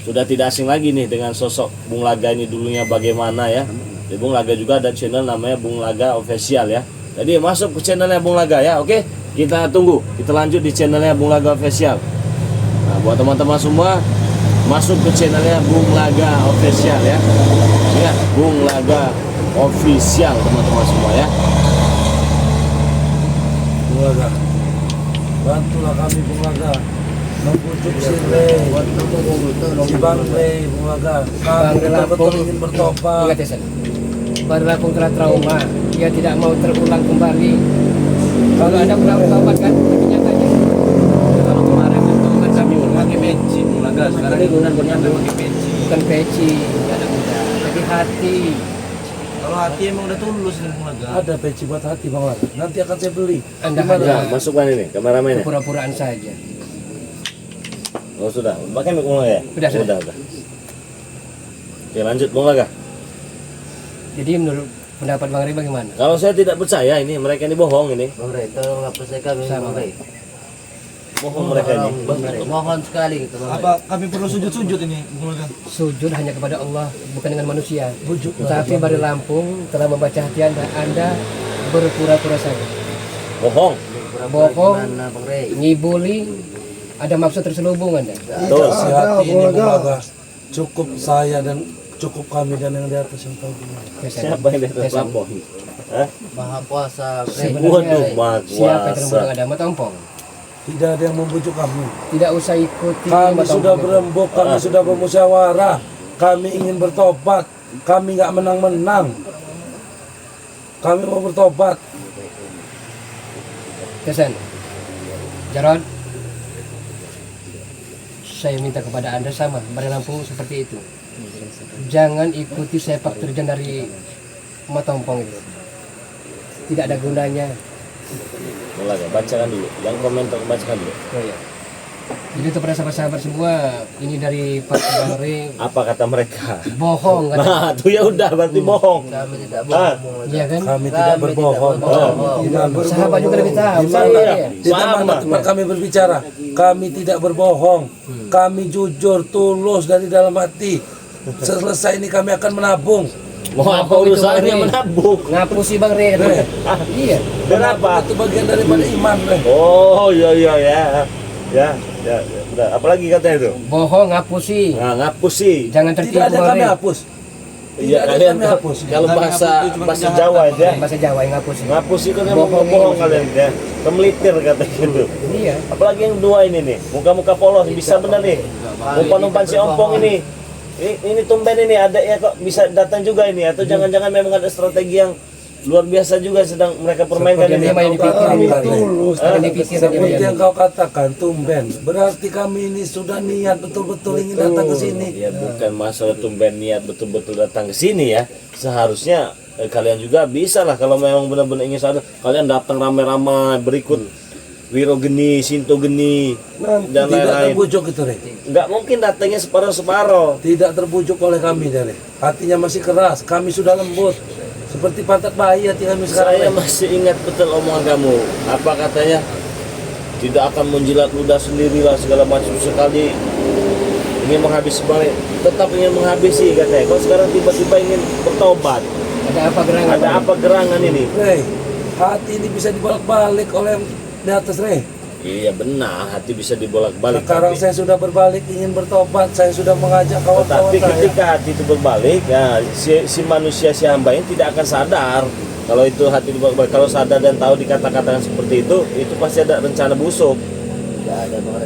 sudah tidak asing lagi nih dengan sosok Bung Laga ini dulunya bagaimana ya. Di Bung Laga juga ada channel namanya Bung Laga official ya. Jadi masuk ke channelnya Bung Laga ya. Oke, kita tunggu, kita lanjut di channelnya Bung Laga official. Nah, buat teman-teman semua, masuk ke channelnya Bung Laga official ya. Ingat, Bung Laga official teman-teman semua ya. Bung Laga, bantulah kami Bung Laga membujuk si Rey, si Bang Rey, Bung Laga. Bang Kami Ri betul-betul Lampung, ingin bertobat. ingat ya Sen, Bang Ri Lampung telah trauma, dia tidak mau terulang kembali. Kalau ada bertobat kan, tapi nyatanya Kalau kemarin itu kan kami pakai bensin, Bung Laga. Sekarang ini kami pakai bensin. bukan peci, nggak ada muda, tapi hati. Kalau hati emang udah tulus nih Bung Laga. Ada peci buat hati Bang Laga. Nanti akan saya beli. Anda Nah, hanya masuk mana ini kameramennya? pura-puraan saja. Oh sudah, pakai mic Bung Laga ya? Sudah. Udah. Oke lanjut Bung Laga. Jadi menurut pendapat Bang Ri bagaimana? Kalau saya tidak percaya ini mereka ini bohong ini. Bang Ray, tolonglah percaya kami Sama, Bang Ray. Bohong mereka ini. Bang Ray, mohon sekali gitu Bang Ray. Apa kami perlu sujud-sujud ini Bung Laga? Sujud hanya kepada Allah, bukan dengan manusia. Bujuk Tapi Bang Ri Lampung telah membaca hati Anda berpura-pura saja. Bohong. Pura-pura Bohong. gimana Bang Ray? Ngibuli, ada maksud terselubung Anda. Betul. si hati ini Bung Laga. Cukup saya dan cukup kami dan yang di atas yang tahu. Bung Laga. Oke, Sen. Siapa yang di atas Oke, Sen. lampung? Hah? Maha kuasa Bang Ray. Waduh, Maha Siapa yang Kuasa. terbunuh agama tompong? Tidak ada yang membujuk kami. Tidak usah ikuti Kami matompong sudah itu. berembuk, kami sudah bermusyawarah. Kami ingin bertobat. Kami nggak menang-menang. Kami mau bertobat. Oke, Sen. Jarod, saya minta kepada Anda sama, Bang Ri Lampung seperti itu. Jangan ikuti sepak terjang dari matompong itu. Tidak ada gunanya. Bung Laga, bacakan dulu. Yang komentar bacakan dulu. Oh ya. Jadi untuk para sahabat-sahabat semua, ini dari Pak Bang Ri, Apa kata mereka? bohong kan? Nah, itu ya udah berarti bohong. Kami tidak Ah. bohong Bung Laga. Iya kan? Kami tidak berbohong. Gimana? Sahabat juga lebih tahu. Iya. Saya ya. Tidak Sama. mana tempat kami berbicara. Kami tidak berbohong. Kami jujur, tulus dari dalam hati. Selesai ini kami akan menabung. Mau apa Menabung itu, urusannya Bang Ri. menabung? Ngapusi Bang Ri. Ri. Iya. Kenapa? Itu bagian daripada iman. Reh. Oh iya ya. Ya. Udah. Apalagi katanya itu? Bohong, ngapusi. Nah, ngapusi. Jangan tertipu Tidak ada Bang kami Ri. hapus. Iya, ada kalian kami hapus. kalau Kami bahasa hapus itu cuma bahasa kejahatan, Jawa Bang. aja. Bahasa Jawa yang ngapusi. Ngapusi itu memang Bohong, bohong iya. kalian ya. Kemelitir katanya gitu. Iya. Apalagi yang dua ini nih, muka-muka polos bisa bener nih. Umpan-umpan si ompong ini. Ini tumben ini ada ya kok bisa datang juga ini atau jangan-jangan memang ada strategi yang luar biasa juga sedang mereka permainkan Seperti ini. yang main di pikir Kami ini. tulus. Yang dipikir tadi Seperti Bang yang kau katakan, tumben. Berarti kami ini sudah niat betul-betul ingin datang ke sini. Ya bukan masalah tumben niat betul-betul datang ke sini ya. Seharusnya kalian juga bisa lah kalau memang benar-benar ingin sadar. Kalian datang ramai-ramai berikut Wiro Geni, Sinto Geni, dan Tidak lain-lain. terbujuk itu, Rey. Nggak mungkin datangnya separuh-separuh. Tidak terbujuk oleh kami, Rey. Hatinya masih keras. Kami sudah lembut. Seperti pantat bayi hati kami sekarang. Saya Rey. masih ingat betul omongan kamu. Apa katanya? tidak akan menjilat ludah sendirilah segala macam, sekali ingin menghabisi balik, tetap ingin menghabisi katanya. Kok sekarang tiba-tiba ingin bertobat? Ada apa gerangan? Ada apa gerangan ini? Rey, hati ini bisa dibolak-balik oleh yang di atas, Rey. Iya benar, hati bisa dibolak-balik. Sekarang saya sudah berbalik ingin bertobat, saya sudah mengajak kawan-kawan Tapi saya. ketika hati itu berbalik, ya, si manusia, si hamba ini tidak akan sadar kalau itu hati dibolak-balik. Kalau sadar dan tahu dikata-katakan seperti itu pasti ada rencana busuk.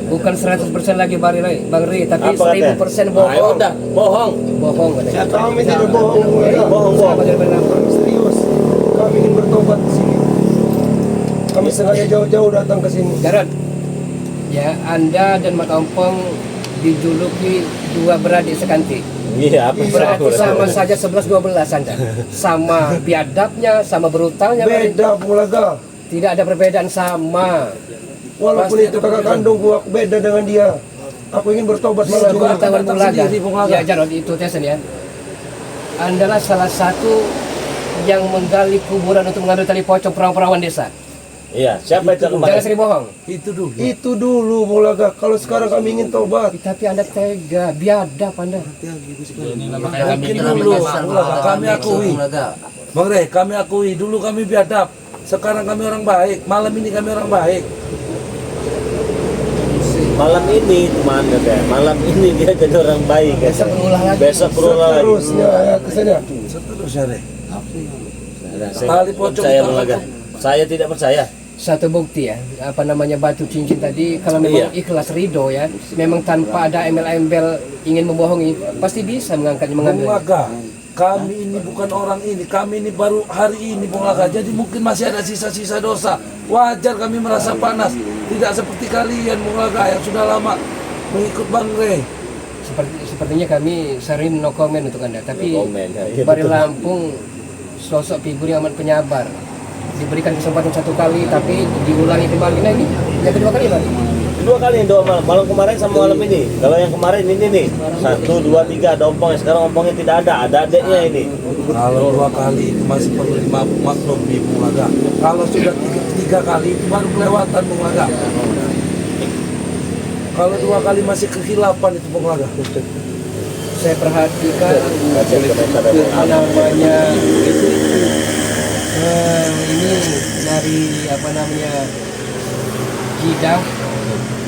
Bukan 100% lagi Bang Rey, tapi Apa katanya? 1000% Ah, bohong. ya udah, bohong. Bohong katanya. Kami tidak bohong. Bohong. Sahabat dari Bang Lampung. Serius. Kami ingin bertobat di sini. Kami sengaja jauh-jauh datang ke sini. Jarod, ya Anda dan Mak Ompong dijuluki dua beradik sekantik. Iya, apa Berarti sama saja 11-12 Anda. Sama biadabnya, sama brutalnya. Bang Rey. Beda Bulaga. Tidak ada perbedaan, sama. Walaupun Pasti itu ada kakak perbedaan. kandungku, aku beda dengan dia. Aku ingin bertobat Dia malah juga juga. akan datang sendiri, Bung Laga. Ya Jarod, itu Tesen ya. Anda salah satu yang menggali kuburan untuk mengambil tali pocong perawan-perawan desa. Iya, siapa itu Jangan kemarin? sering bohong. Itu dulu. Itu dulu Bulaga. Kalau sekarang kami ingin tobat. Tapi Anda tega, biadab Anda. Mungkin dulu, Bulaga, kami akui. Bang Rey, kami akui dulu kami biadab. Sekarang kami orang baik. Malam ini kami orang baik. Malam ini teman katanya. Malam ini dia jadi orang baik. Besok katanya. berulah lagi. Besok berulah lagi. Terusnya ya kesana. Seterusnya, Rey. Nah, saya Tali nggak pocong percaya itu Bang Laga. apa? Saya tidak percaya. Satu bukti ya, apa namanya batu cincin tadi, kalau memang Iya. ikhlas ridho ya, memang tanpa ada embel-embel ingin membohongi, pasti bisa mengangkatnya, Bung mengambil. Laga, kami ini bukan orang ini. Kami ini baru hari ini, Bung Laga. Jadi mungkin masih ada sisa-sisa dosa. Wajar kami merasa panas. Tidak seperti kalian, Bung Laga, yang sudah lama mengikut Bang Rey. Sepertinya kami sering no comment untuk Anda, tapi No comment, ya, iya, Bari betul. Lampung sosok figur yang amat penyabar. Diberikan kesempatan satu kali, tapi diulangi kembali. Nah ini yang kedua kali Bang. Kedua kali yang dua malam kemarin sama malam ini. Kalau yang kemarin ini nih 1, 2, 3 ada ompongnya. Sekarang ompongnya tidak ada adeknya ini. Kalau dua kali itu masih perlu maklum di Bung Laga. Kalau sudah tiga kali itu baru kelewatan, Bung Laga. Kalau dua kali masih kehilapan itu, Bung Laga. Saya perhatikan Baca komentar dari apa namanya ini dari apa namanya Jidah,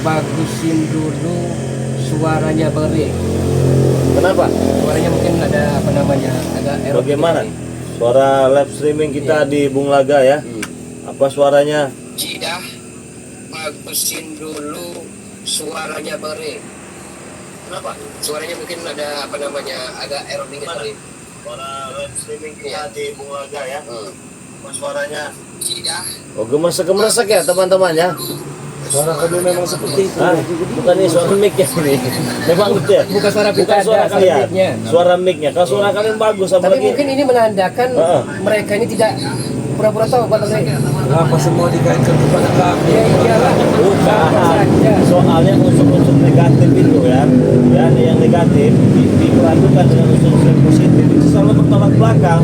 bagusin dulu suaranya Beri. Kenapa? Suaranya mungkin ada apa namanya agak error. Bagaimana? sedikit. Suara live streaming kita di Bung Laga ya. Apa suaranya? Jidah, bagusin dulu suaranya Beri. Kenapa? Suaranya mungkin ada apa namanya agak error dikit kali. Suara live streaming kita di Bung Laga ya. Apa suaranya? Jidah. Oh, gemes-gemesak ya teman-teman ya. Suara kami memang seperti itu. Hah? Bukan ini suara mic ya ini. Memang itu ya. Bukan suara Bukan pilkada, suara suara kalian. mic-nya. Suara mic-nya. Kalau suara kalian bagus Tapi apalagi. mungkin ini menandakan mereka ini tidak pura-pura tahu Pak Beri. Kenapa semua dikaitkan kepada kami? Ya iyalah. Bukan. Saja. Soalnya unsur-unsur negatif itu ya, yang negatif diperhatikan dengan unsur-unsur yang positif itu selalu bertolak belakang.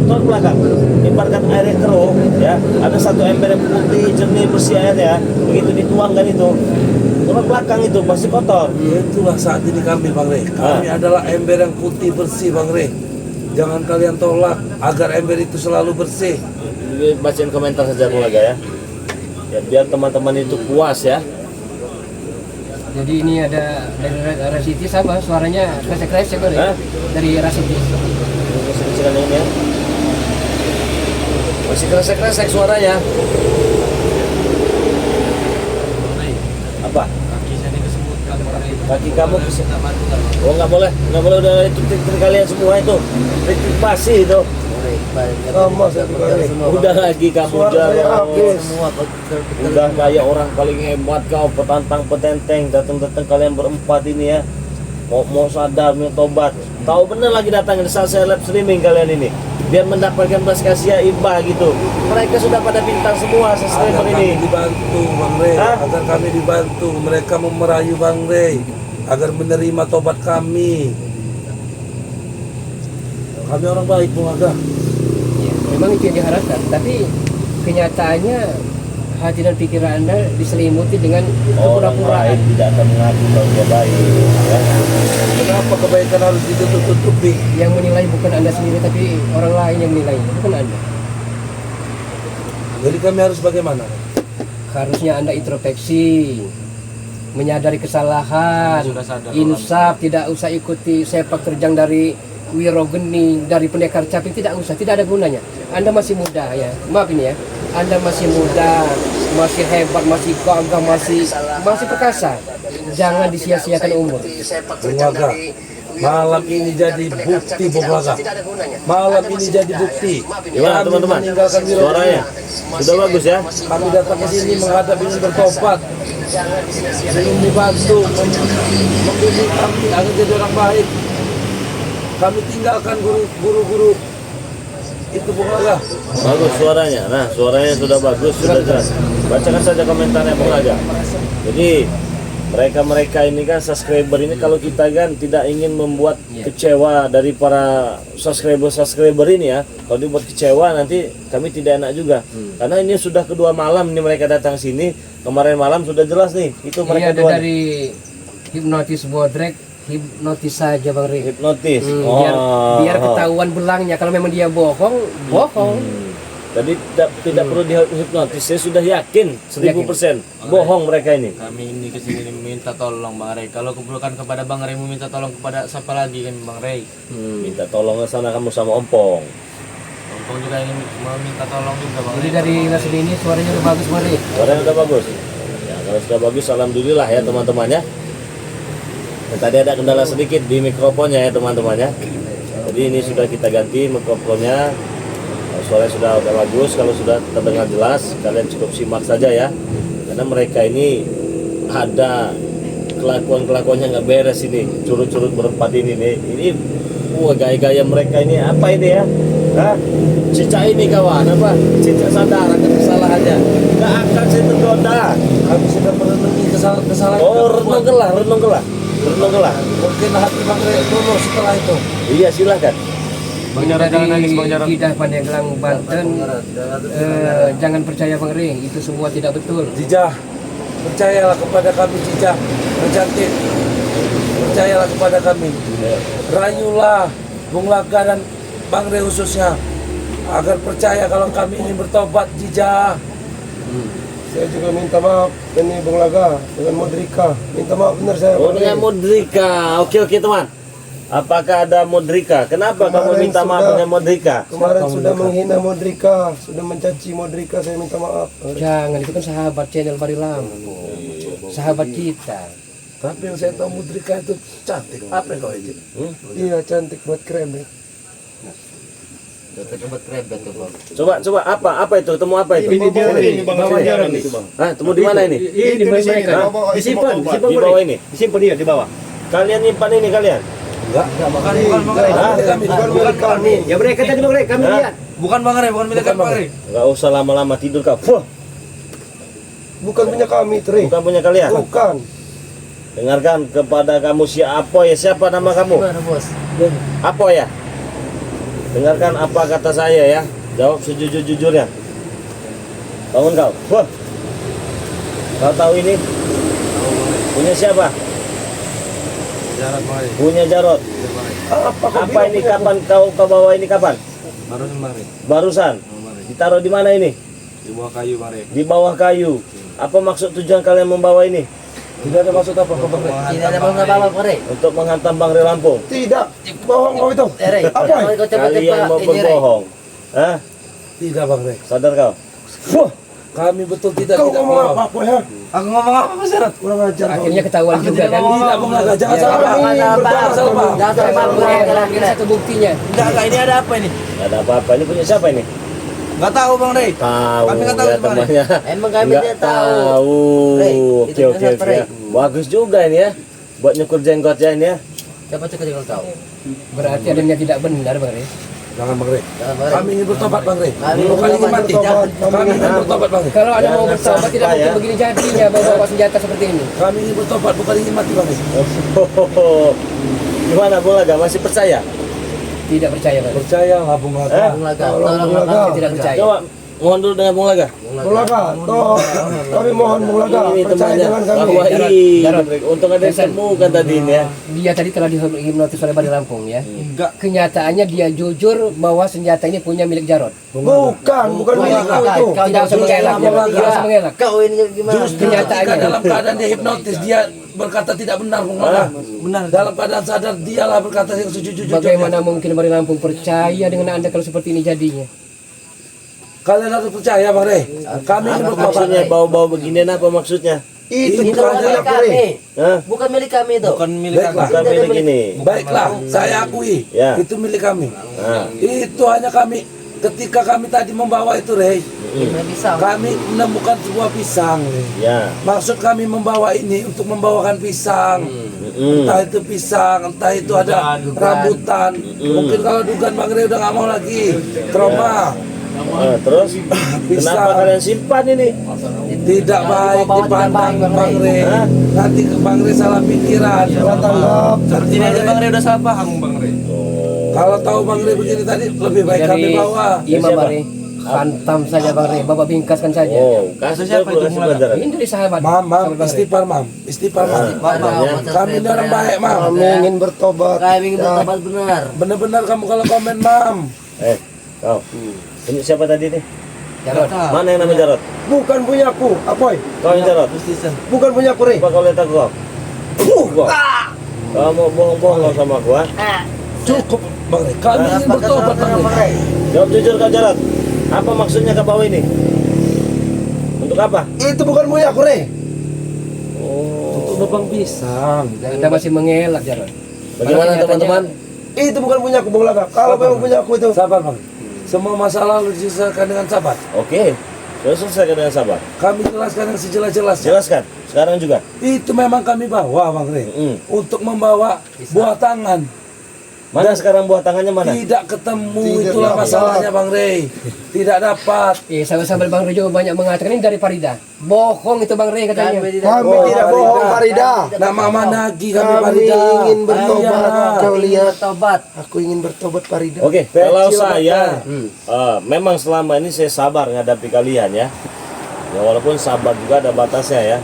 Tolak belakang. Ibaratkan air yang keruh, ya, ada satu ember yang putih, jernih, bersih airnya, begitu dituangkan itu, tolak belakang itu pasti kotor. Itulah saat ini kami, Bang Rey. Kami adalah ember yang putih bersih, Bang Rey. Jangan kalian tolak agar ember itu selalu bersih. Bacain komentar saja Bung Laga ya. Ya biar teman-teman itu puas ya. Jadi ini ada dari Rasiti sama suaranya kresek-kresek Beri. Hah? Dari Rasiti. Kecil-kecilan ini ya. Masih kresek-kresek suaranya. Apa? Kaki kamu oh nggak boleh udah itu trik kalian semua itu trik pasti itu Sama satu kali. udah lagi kamu Suara saya jarang habis. udah kayak orang paling hebat kau petantang petenteng datang kalian berempat ini ya mau sadar mau tobat tahu bener lagi datang di saat saya live streaming kalian ini biar mendapatkan belas kasihan ibah gitu mereka sudah pada bintang semua Agar subscriber kami ini dibantu, Bang Rey. Hah? Agar kami dibantu. Mereka merayu Bang Rey agar menerima tobat kami. Kami orang baik, Bung Laga. Ya, memang itu yang diharapkan, tapi kenyataannya hati dan pikiran Anda diselimuti dengan Orang kepura-puraan. lain tidak akan mengaku kalau dia baik. Ya. Kenapa kebaikan harus ditutup-tutupi? Yang menilai bukan Anda sendiri, tapi orang lain yang menilai, bukan Anda. Jadi kami harus bagaimana? Harusnya Anda introspeksi, menyadari kesalahan, Sudah sadar, insaf, tidak usah ikuti sepak terjang dari Wirogeni, dari pendekar caping, tidak usah, tidak ada gunanya. Anda masih muda ya, maaf ini ya, Anda masih muda, masih hebat, masih gagah, masih perkasa. Jangan disia-siakan umur. Bung Laga, malam ini jadi bukti Bung Laga. Malam ini jadi bukti. Gimana Kami teman-teman? meninggalkan Wirogeni. Suaranya sudah bagus ya. Kami datang ke sini menghadap ingin bertobat, ingin dibantu, membimbing kami agar jadi orang baik. Kami tinggalkan guru-guru itu Bung Laga. Bagus suaranya. Nah, suaranya sudah bagus, sudah jelas. Bacakan saja komentarnya Bung Laga. Jadi mereka ini kan subscriber ini, kalau kita kan tidak ingin membuat kecewa dari para subscriber ini ya. Kalau dibuat kecewa nanti kami tidak enak juga. Karena ini sudah kedua malam ini mereka datang sini. Kemarin malam sudah jelas nih. Itu Ini mereka ada dua dari hipnotis bodrek, hipnotis saja Bang Ri. hipnotis. Biar ketahuan belangnya. Kalau memang dia bohong. Jadi tidak perlu dihipnotis. Saya sudah yakin 1000% bohong mereka ini. Kami ini kesini minta tolong Bang Ray. Kalau bukan kepada Bang Ray, minta tolong kepada siapa lagi kami Bang Ray? Minta tolong ke sana kamu sama Ompong. Ompong juga ingin mau minta tolong juga Bang Jadi Ray. dari Nasri ini suaranya udah bagus Bang Ri. Suaranya udah bagus. Ya, kalau sudah bagus alhamdulillah ya teman-teman ya. Dan tadi ada kendala sedikit di mikrofonnya ya teman-teman ya. Jadi ini sudah kita ganti mikrofonnya. Suaranya sudah bagus, kalau sudah terdengar jelas kalian cukup simak saja ya. Karena mereka ini ada kelakuan-kelakuannya nggak beres ini, curut-curut berempat ini nih. Ini gaya-gaya mereka ini apa ini ya? Hah? Cica ini kawan apa? Cica sadar akan kesalahannya. Nggak akan saya tergoda. Kami sudah merenungi kesalahan. Oh, renunglah. Mungkin hati Bang Ray dulu setelah itu. Iya silakan. Bang Jarod jangan nangis Bang Jarod. Di Pandeglang Banten, jangan percaya Bang Ri, itu semua tidak betul. Jijah, percayalah kepada kami Jijah, bercantik. Percayalah kepada kami. Rayulah Bung Laga dan Bang Ray khususnya agar percaya kalau kami ingin bertobat Jijah. Saya juga minta maaf ini Bung Laga dengan Modrika. Minta maaf benar saya. Oh Bang dengan Ri. Modrika. Oke teman. Apakah ada Modrika? Kenapa kamu Kemarin minta maaf sudah- dengan Modrika? Kemarin sudah menghina Modrika, sudah mencaci Modrika, saya minta maaf. Jangan, itu kan sahabat channel Bari Lampung, sahabat kita. Tapi yang saya tahu Mudrika itu cantik. Apa yang kau izin? Iya cantik buat krem ya. Dapat krebet tuh Bang. Coba apa itu? Temu apa itu? Bawa jalan nih. Hah, temu di mana ini? Ini mereka. Disimpan di bawah ini. Disimpan dia di bawah. Kalian nyimpan ini kalian? Bukan Bang Ray. Hah? Bukan kami. Ya mereka tadi Bang Ray, kami Hah? lihat. Bukan Bang Ray, bukan milik Bang Ray. Gak usah lama-lama tidur kau. Fuh, Bukan punya kami, Tri. bukan punya kalian. Bukan. Dengarkan kepada kamu siapa nama kamu? Gimana Bos? Apa ya? Dengarkan apa kata saya ya. Jawab sejujur-jujurnya. Bangun kau. Fuh. Kau tahu ini? Punya siapa? Jarod Bang Ray. Punya Jarod. Apa ini? Kapan kau bawa ini kapan? Baru kemarin. Barusan. Ditaruh di mana ini? Di bawah kayu Bang Ray. Di bawah kayu. Apa maksud tujuan kalian membawa ini? Tidak ada maksud apa Bang Ray. Tidak ada apa-apa Bang Ray. Untuk menghantam Bang Ray Lampung. Tidak. Bohong kau itu. Ray, Apa? jangan kau coba-coba Kalian mau ini Ray. berbohong. Hah? Tidak Bang Ray. Sadar kau? Wah, Kami betul tidak kau ngomong bohong. apa ya? Aku ngomong apa Mas Jarod? Kurang ajar kau. Akhirnya ketahuan juga kan. Tidak Bung Laga, jangan salah Kami paham. Jangan berdoa salah paham. Jangan sampai Bang Ray. Ini satu buktinya. Enggak, ini ada apa ini? Gak ada apa-apa. Ini punya siapa ini? Enggak tahu Bang Ray. Tahu. Kami nggak tahu ya di mana. temannya. Emang kami Nggak tidak tahu. Ray, Oke itu oke siapa, oke. Ray? Bagus juga ini ya. Buat nyukur jenggot ya ini ya. Siapa cek kalau tahu? Berarti ada yang tidak benar Bang Ri. Jangan Bang Ray. Jangan Bang Ray. Kami ingin bertobat Bang Ray. Kami Bukan ingin mati. bertobat. Kami ingin bertobat Bang Ray. Kalau ada mau Jangan bertobat tidak sampai, mungkin ya. begini jadinya bawa senjata seperti ini. Kami ingin bertobat bukan ingin mati Bang Ray. Gimana Bung Laga? Masih percaya? Tidak percaya Bang Ri. Percayalah Bung Laga. Eh? Bung Laga, Tolong, tolong Bung Laga. Bang. Tidak percaya. Coba mohon dulu dengan Bung Laga. Bung Laga, toh kami mohon Bung Laga Ini percaya temannya dengan kami. bahwa Jarod. untung ada yang temu kan tadi ini ya. Dia tadi telah dihipnotis oleh Bari Lampung ya. Kenyataannya dia jujur bahwa senjata ini punya milik Jarod. Bukan milikku itu. Tidak usah mengelak, tidak usah mengelak. Kau ini gimana? Justru ketika dalam keadaan dia hipnotis, dia berkata tidak benar, Bung Laga. Benar. Dalam keadaan sadar, dialah berkata yang sejujur-jujurnya. Bagaimana mungkin Bari Lampung percaya dengan Anda kalau seperti ini jadinya? Kalian harus percaya, Bang Rey. Kami ini bertobat. Maksudnya bau-bau beginian apa maksudnya? Itu Itu bukan milik milik kami. Hah? Bukan milik kami itu. Bukan milik Baiklah. Bukan milik ini. Baiklah, saya akui. Ya. Itu milik kami. Nah, Itu hanya kami. Ketika kami tadi membawa itu, Rey, Gimana bisa? kami menemukan sebuah pisang, Rey. ya. Maksud kami membawa ini untuk membawakan pisang. Entah itu pisang, entah itu ada rambutan. Mungkin kalau dugaan Bang Rey udah nggak mau lagi trauma. Nah, terus Pisang. kenapa kalian simpan ini? Tidak baik dipandang Bang Rey. Hah? Nanti ke Bang Rey salah pikiran. salah tanggap. Nanti Ini Bang aja Rey- Bang Rey udah salah paham Bang Rey. Kalau tahu Bang Rey begini tadi, lebih baik kami bawa. Imam Bari, hantam saja Bang Rey, Bapak bingkaskan saja. Oh, kasih Siapa dulu, itu kasih mulai? pelajaran. Ini dari sahabat. Mam, Sahabat Bang Rey. istighfar, Mam. Istighfar, Mam. Makanya. Kami ini orang baik, Mam. Kami ingin bertobat. Kami ingin bertobat benar. Benar-benar kamu kalau komen, Mam. Kau. Ini siapa tadi nih? Jarod. Mana yang namanya Jarod? Bukan punyaku, Apoy. Kau yang Jarod? Bukan punyaku, Rey. Coba kau lihat aku kau. Kau. Kamu bohong-bohong sama aku, ha? Cukup, Bang Rey. Kami ingin bertobat, Bang Rey. Jawab jujur kau Jarod. Apa maksudnya kau bawa ini? Untuk apa? Itu bukan punyaku, Rey. Untuk lubang pisang. Anda masih mengelak Jarod. Bagaimana Padahal teman-teman? Itu bukan punyaku, Bung Laga. Kalau memang punyaku itu. Sabar, Bang. Semua masalah harus diselesaikan dengan sabar. Oke. Sudah selesai dengan sabar. Kami jelaskan yang sejelas-jelasnya. Jelaskan. Sekarang juga. Itu memang kami bawa, Bang Rey. Untuk membawa buah tangan. Mana sekarang buah tangannya mana? Tidak ketemu, Tidak itulah dapat. masalahnya, Bang Rey. Tidak dapat. sahabat-sahabat Bang Rey juga banyak mengatakan ini dari Farida. Bohong itu Bang Rey katanya. Kami tidak bohong, Farida. Nama Managi kami Kami Farida. ingin bertobat. Iya. Kau lihat. Bertobat. Aku ingin bertobat, Farida. Oke, kalau saya memang selama ini saya sabar menghadapi kalian ya. Ya walaupun sabar juga ada batasnya ya.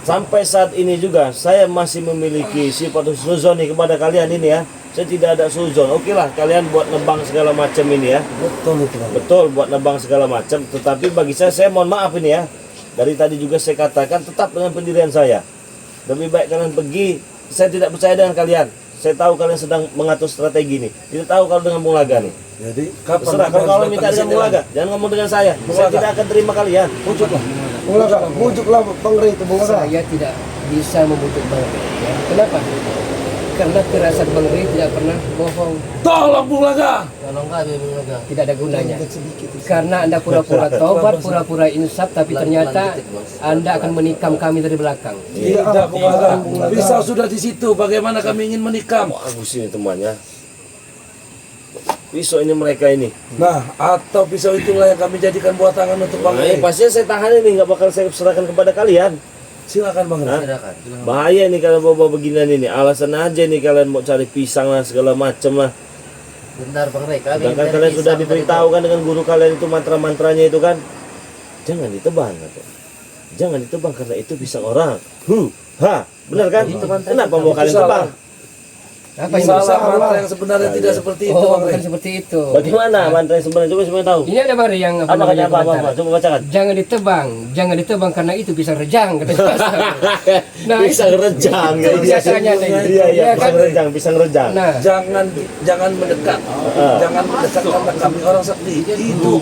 Sampai saat ini juga saya masih memiliki sifat husnuzon kepada kalian ini ya. Saya tidak ada suzon. Oke lah kalian buat nebang segala macam ini ya. Betul itu, Bang. Betul buat nebang segala macam. Tetapi bagi saya mohon maaf ini ya. Dari tadi juga saya katakan tetap dengan pendirian saya. Lebih baik kalian pergi. Saya tidak percaya dengan kalian. Saya tahu kalian sedang mengatur strategi nih. Tidak tahu kalau dengan Bung Laga nih. Jadi kapan Terserah kalau kalian minta dengan Bung Laga. Jangan ngomong dengan saya. Saya tidak akan terima kalian. Wujudlah. Bung Laga, bujuklah Bang Rey itu, Bung Laga. Saya tidak bisa membujuk Bang Rey. Ya. Kenapa? Karena firasat Bang Rey tidak pernah bohong. Tolong Bung Laga. Tolong kami menjaga. Tidak ada gunanya. Karena Anda pura-pura tobat, pura-pura insaf, tapi ternyata Anda akan menikam kami dari belakang. Tidak, Bung Laga. Pisau sudah di situ. Bagaimana kami ingin menikam? Bagus ini temannya. Pisau ini mereka ini. Nah, atau pisau itulah yang kami jadikan buah tangan untuk Bang Nah, Rey. pasti saya tahan ini nggak bakal saya serahkan kepada kalian. Silakan Bang Rey. Hah? Bahaya nih kalau bawa beginian ini. Alasan aja nih kalian mau cari pisang lah segala macam lah. Bentar Bang Rey, kami Sedangkan dari kalian sudah pisang diberitahu kan dengan guru kalian itu mantra-mantranya itu kan. Jangan ditebang katanya. Jangan ditebang karena itu pisang orang. Benar kan? Kenapa mau kalian tebang? Apa yang Salah salah? mantra yang sebenarnya tidak seperti itu Oh, Bang Rey. bukan seperti itu. Bagaimana mantra yang sebenarnya? Coba semuanya tahu. Ini ada Bang Rey yang Apa katanya namanya apa? komentar. Coba bacakan. Jangan ditebang karena itu pisang rejang katanya. Nah, Pisang rejang ya. biasanya ada itu. Iya, Iya kan? pisang rejang. Nah, Jangan mendekat. Jangan mendekat karena kami orang sakti. Itu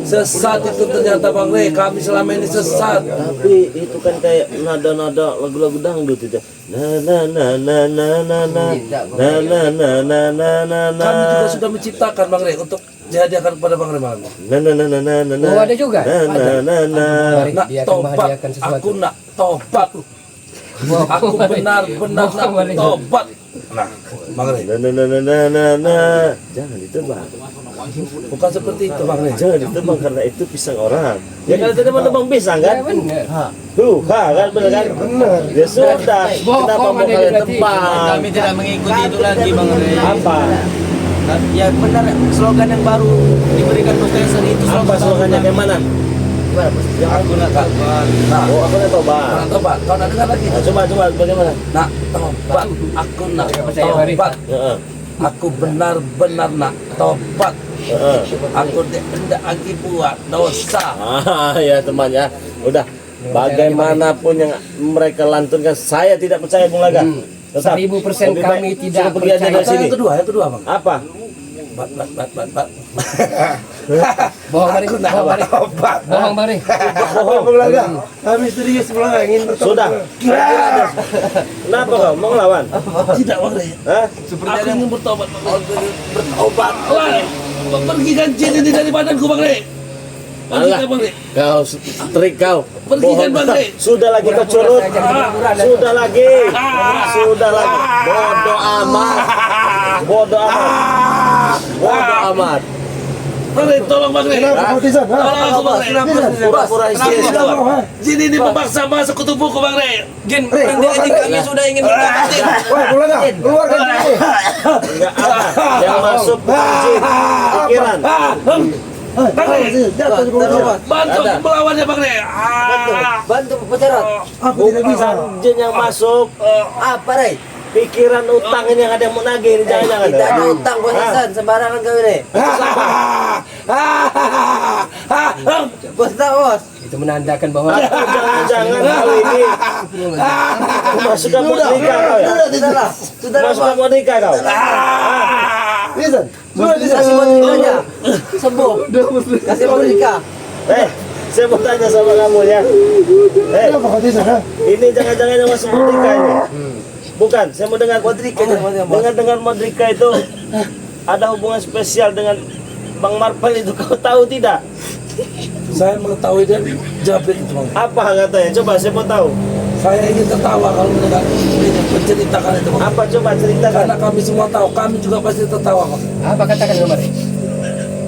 sesat itu ternyata Bang Rey. Kami selama ini sesat. Tapi itu kan kayak nada-nada lagu-lagu dangdut itu. Na na na na na na na na na na na na na na Kami juga sudah menciptakan Bang Rey untuk dihadiahkan kepada Bang Rey malam. na na na na na na na. Oh, ada juga? Na na na na. Mari Nak dia akan tobat. menghadiahkan sesuatu. Aku nak tobat. Aku benar-benar nak tobat. Nah, Bang Rey. Na na na na na na na. Jangan ditebang. Bukan seperti itu Bang Rey. Jangan ditebang karena itu pisang orang. Ya kalau tidak mau tebang pisang Ya, kan? benar. Kan benar kan? Benar. Ya sudah. Bohong Kenapa mau ada kalian berarti. tebang? Kami tidak mengikuti itu lagi Bang Rey. Apa? Ya benar, slogan yang baru diberikan Kokesan itu Apa slogan slogannya kayak mana? gimana bos? Yang aku nak kawan. Nah, Oh, aku nak tobat. nak tobat. Kau nak dengar lagi? Nah, coba bagaimana? Nak tobat. Aku nak percaya, Mari. tobat. Heeh. Aku benar-benar nak tobat. Heeh. Aku tidak lagi buat dosa. Ya teman ya. Udah. Bagaimanapun yang mereka lantunkan, saya tidak percaya Bung Laga. Tetap. 1000% Lebih kami baik tidak suruh pergi aja percaya. dari sini. Yang kedua bang. Apa? Bat. Bohong Mari, Aku nak bohong Mari. tobat. Bohong Mari. Bohong. Bung Laga, kami serius Bung Laga ingin bertobat. Sudah. Kenapa kau mau ngelawan? Tidak bang. Hah? Aku ingin bertobat. Bertobat. Pergikan jin ini dari badanku bang Rey. Alah, Pergikan bang Rey. kau trik kau. Pergikan, Bohong. Bang Rey. Sudah lagi kau curut. Sudah lagi. Sudah lagi. Bodoh amat. Bodoh amat. Bodoh amat. Bang Rey, tolong bang Rey. Kenapa kau Tisan? Tolong aku bang Rey. Pura-pura histeri. Jin ini memaksa masuk ke tubuhku bang Rey. Jin, berhenti aja, kami sudah ingin bertobat. Woi, Bung Laga, keluar dari sini. Enggak ada yang masuk jin pikiran. Bang Rey, Jatuh Bung Laga. bantu Ada. melawannya bang Rey. Bantu pecarat. Aku tidak bisa. Bukan jin yang masuk, Apa Rey? pikiran utang ini yang ada yang mau nagih ini jangan-jangan. Tidak ada utang Kokesan, sembarangan kau ini. Bos tak bos? Itu menandakan bahwa Jangan-jangan kau ini masuk ke nikah kau ya? Sudahlah, sudahlah Masuk bos. ke nikah kau? Tisan, sudah Tisan. Kasih boneka aja. Sembuh. Kasih boneka. Saya mau tanya sama kamu ya. Kenapa kau Tisan? Ha? Ini jangan-jangan yang masuk Modrika ini. Bukan, saya mau dengar Modrika. Dengan Modrika itu ada hubungan spesial dengan Bang Marvel itu, kau tahu tidak? Saya mengetahui dan jabrik itu bang. Apa katanya? Coba saya mau tahu. Saya ingin tertawa kalau mendengar ini menceritakan itu bang. Apa coba ceritakan? Karena kami semua tahu, kami juga pasti tertawa bang. apa katakan Mari?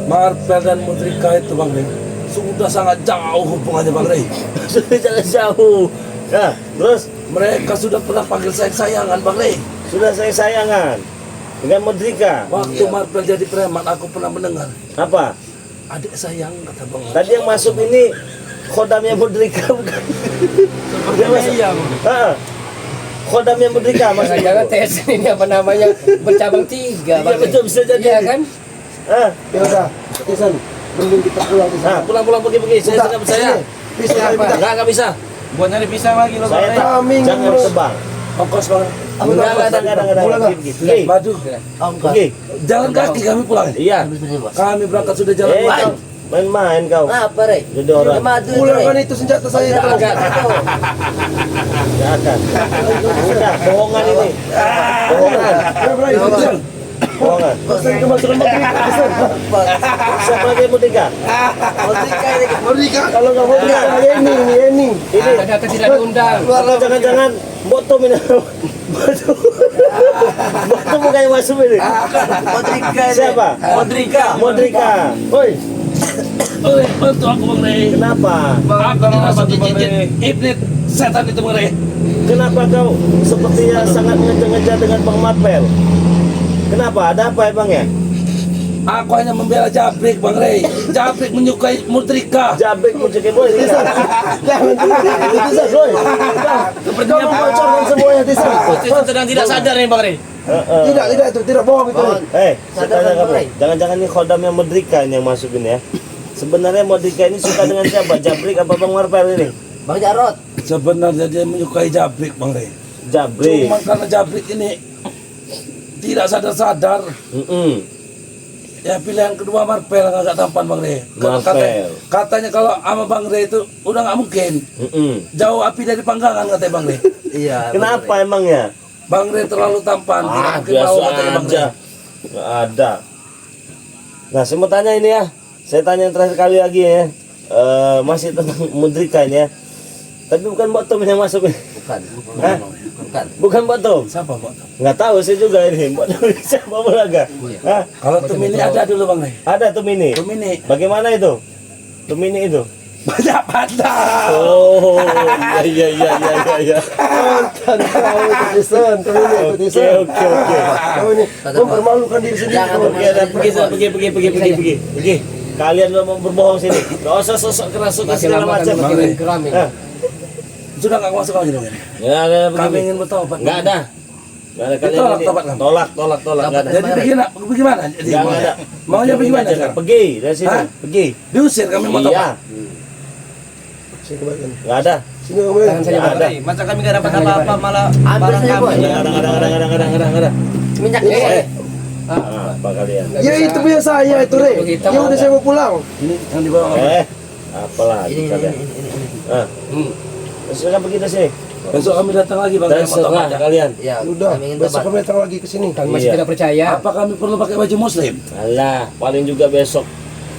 Marvel dan Modrika itu bang Rey sudah sangat jauh hubungannya bang Rey. Sudah jangan jauh. Ya, terus Mereka sudah pernah panggil saya sayangan bang Rey. sudah saya sayangan dengan Modrika. Waktu Marvel jadi preman aku pernah mendengar Apa? adik sayang kata bang. Tadi yang masuk ini khodamnya Modrika bukan? Dia masuk. Khodamnya Modrika masuk. Jangan tes ini apa namanya bercabang 3 Iya betul bisa jadi. Iya kan? Ya udah, Tisan, mending kita pulang Tisan. Pulang pergi. Saya tidak percaya. Bisa Kenapa? Enggak bisa. Buat nyari pisang lagi lo. Saya tak. Kami Jangan ngurus. tebang. Ongkos bang. Enggak ada. Pergi. Maju. Pergi. Jalan kaki kami pulang. Iya. Kami berangkat sudah jalan Kau main-main kau. Apa Rey? Jadi orang. Madu Pulangkan itu senjata saya. Enggak akan. Sudah, bohongan ini. Bohongan. Tisan, Bohongan. Tisan kemasukan Modrika, Tisan. Siapa lagi Modrika? Modrika. Kalau nggak Modrika, ini. Ini. Ternyata tidak diundang. Kalau jangan-jangan botol ini. Botol bukan yang masuk ini. Modrika ini. Siapa? Modrika. Woi, Oleh bantu aku bang Rey. kenapa? Aku dirasuki jin iblis setan itu bang Rey. Kenapa kau sepertinya sangat ngejar-ngejar dengan Bang Marvel? Kenapa? Ada apa ya Bang ya? Aku hanya membela Jabrik bang Rey. Jabrik menyukai Modrika. Jabrik muncul boy. Tisan, woi. Kau membocorkan semuanya, Tisan. Kokesan sedang tidak sadar nih Bang Rey. Tidak itu, tidak bohong itu. Saya Sadar tanya kan, kamu. Bang? Jangan-jangan ini khodamnya Modrika ini yang masukin ya? Sebenarnya Modrika ini suka dengan siapa? Jabrik apa Bang Marvel ini? Bang Jarot. Sebenarnya dia menyukai Jabrik bang Rey. Jabrik. Cuma karena Jabrik ini tidak sadar-sadar. Ya pilihan kedua Marvel yang agak tampan bang Rey. Karena Marvel. katanya kalau sama bang Rey itu udah nggak mungkin. Jauh api dari panggangan katanya bang Rey. Iya. Kenapa emangnya? Bang Rey terlalu tampan. Tidak mungkin mau Biasa katanya bang Rey. aja. Nggak ada. Nah, saya mau tanya ini ya. Saya tanya yang terakhir kali lagi ya. Masih tentang Modrika ini ya. Tapi bukan bottom yang masuk ini. Bukan. Hah? Bukan. Bukan bottom. Siapa bang? Nggak tahu saya juga ini. Bottom ini siapa Bolaga? Hah? Kalau Tumini ada dulu bang Rey. Ada tuh mini. Tumini Bagaimana itu? Tuh mini itu. banyak pandang. Oh, iya. Ikuti Sen. Kau ini mempermalukan diri sendiri. Oke, dan pergi. Kalian mau berbohong sini. Gak usah sosok kerasukan Masih segala lama kan macam. makin geram ini. Sudah nggak masuk lagi dengan. Nggak ada Kami begini. ingin bertobat. Nggak ada. Kalian Ditolak, ini tobat kamu. tolak. Nggak ada. Jadi bagaimana? Jadi Nggak ada. Maunya bagaimana sekarang? Pergi dari sini. Hah? Pergi. Diusir kami mau Iya. tobat. Sini kembalikan. Nggak ada. Sini kembali. Tangan saja Nggak Bang. ada. Masa kami nggak dapat apa-apa malah Ambil barang saja, kami. Boy. Nggak ada. Minyak Apa kalian? Ya itu punya saya itu Re. Begitu. Ya udah saya mau pulang. Ini yang dibawa apa? Apalagi kalian? Silakan pergi dari sini. Besok kami datang lagi bang. Kami mau Terserah tobat. kalian. Ya, Udah, kami ingin besok tobat. kami datang lagi ke sini. Kami masih Iya. tidak percaya. Apa kami perlu pakai baju muslim? Alah, paling juga besok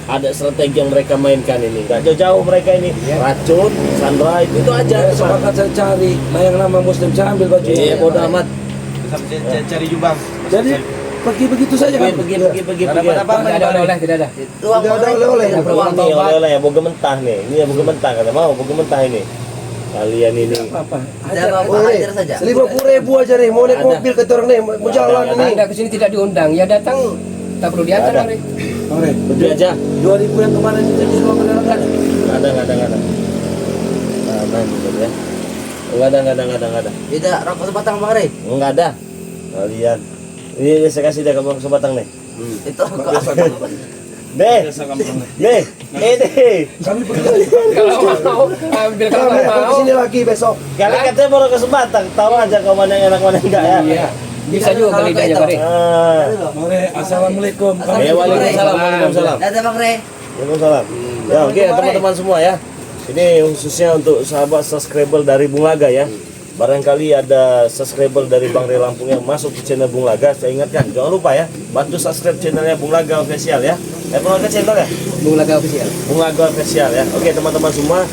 ada strategi yang mereka mainkan ini. Gak jauh-jauh mereka ini. Racun, sandra, itu aja. Besok akan saya cari yang nama muslim, saya ambil baju. Iya, bodoh amat. Cari jubang. Jadi pergi begitu saja kan? Pergi. Nggak dapat apa-apa. Tidak ada oleh-oleh, tidak ada. Uang Tidak ada boleh. oleh-oleh. Tidak perlu uang Ini tobat. oleh-oleh ya, boga mentah nih. Ini ya boga mentah kata mau, boga mentah ini. Kalian ini. Apa? Tidak apa-apa, Oh, Re, hajar saja. 50.000 aja Re. Mau naik Ada. mobil ke orang nih, mau jalan Ada. ini. Anda ke sini tidak diundang, ya datang tak perlu diantar Ada. hari. Oke. Pergi aja. 2000 yang kemarin itu jadi ruang kendaraan kan? Nggak ada. Aman betul ya. Nggak ada. Tidak rokok sebatang Bang Re. Nggak ada. Kalian. Ini saya kasih dia kamu sebatang nih. Itu rokok apa? Nih, ini. Kami pergi. Kalau mau ambil kalau Kami akan ke mau. sini lagi besok. Kalian katanya baru ke Sebatang, tahu aja kau mana yang enak mana yang enggak ya. Iya. Bisa juga Kalau lidahnya itu. Bang Re. Oke, assalamualaikum. Kami Ya, waalaikumsalam, waalaikumsalam. Dadah Bang Re. Waalaikumsalam. Ya, oke teman-teman semua ya. Ini khususnya untuk sahabat subscriber dari Bung Laga ya. Barangkali ada subscriber dari Bang Re Lampung yang masuk ke channel Bung Laga, saya ingatkan jangan lupa ya, bantu subscribe channelnya Bung Laga Official ya. Bung Laga channel ya? Bung Laga official. Bung Laga Official ya. Oke teman-teman semua,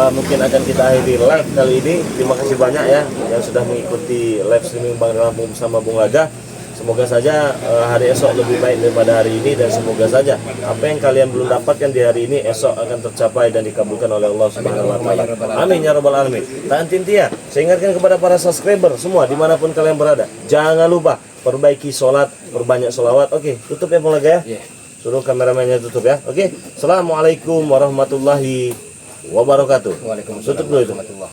mungkin akan kita akhiri live kali ini. Terima kasih banyak ya yang sudah mengikuti live streaming Bang Re Lampung bersama Bung Laga. Semoga saja hari esok lebih baik daripada hari ini, dan semoga saja apa yang kalian belum dapatkan di hari ini esok akan tercapai dan dikabulkan oleh Allah Subhanahu wa taala. Amin ya rabbal alamin. Tak henti-hentinya, saya ingatkan kepada para subscriber semua dimanapun kalian berada, jangan lupa perbaiki sholat, perbanyak sholawat. Oke, tutup ya Bung Laga ya. Suruh kameramennya tutup ya. Oke. Assalamualaikum warahmatullahi wabarakatuh. Waalaikumsalam Tutup dulu itu. warahmatullahi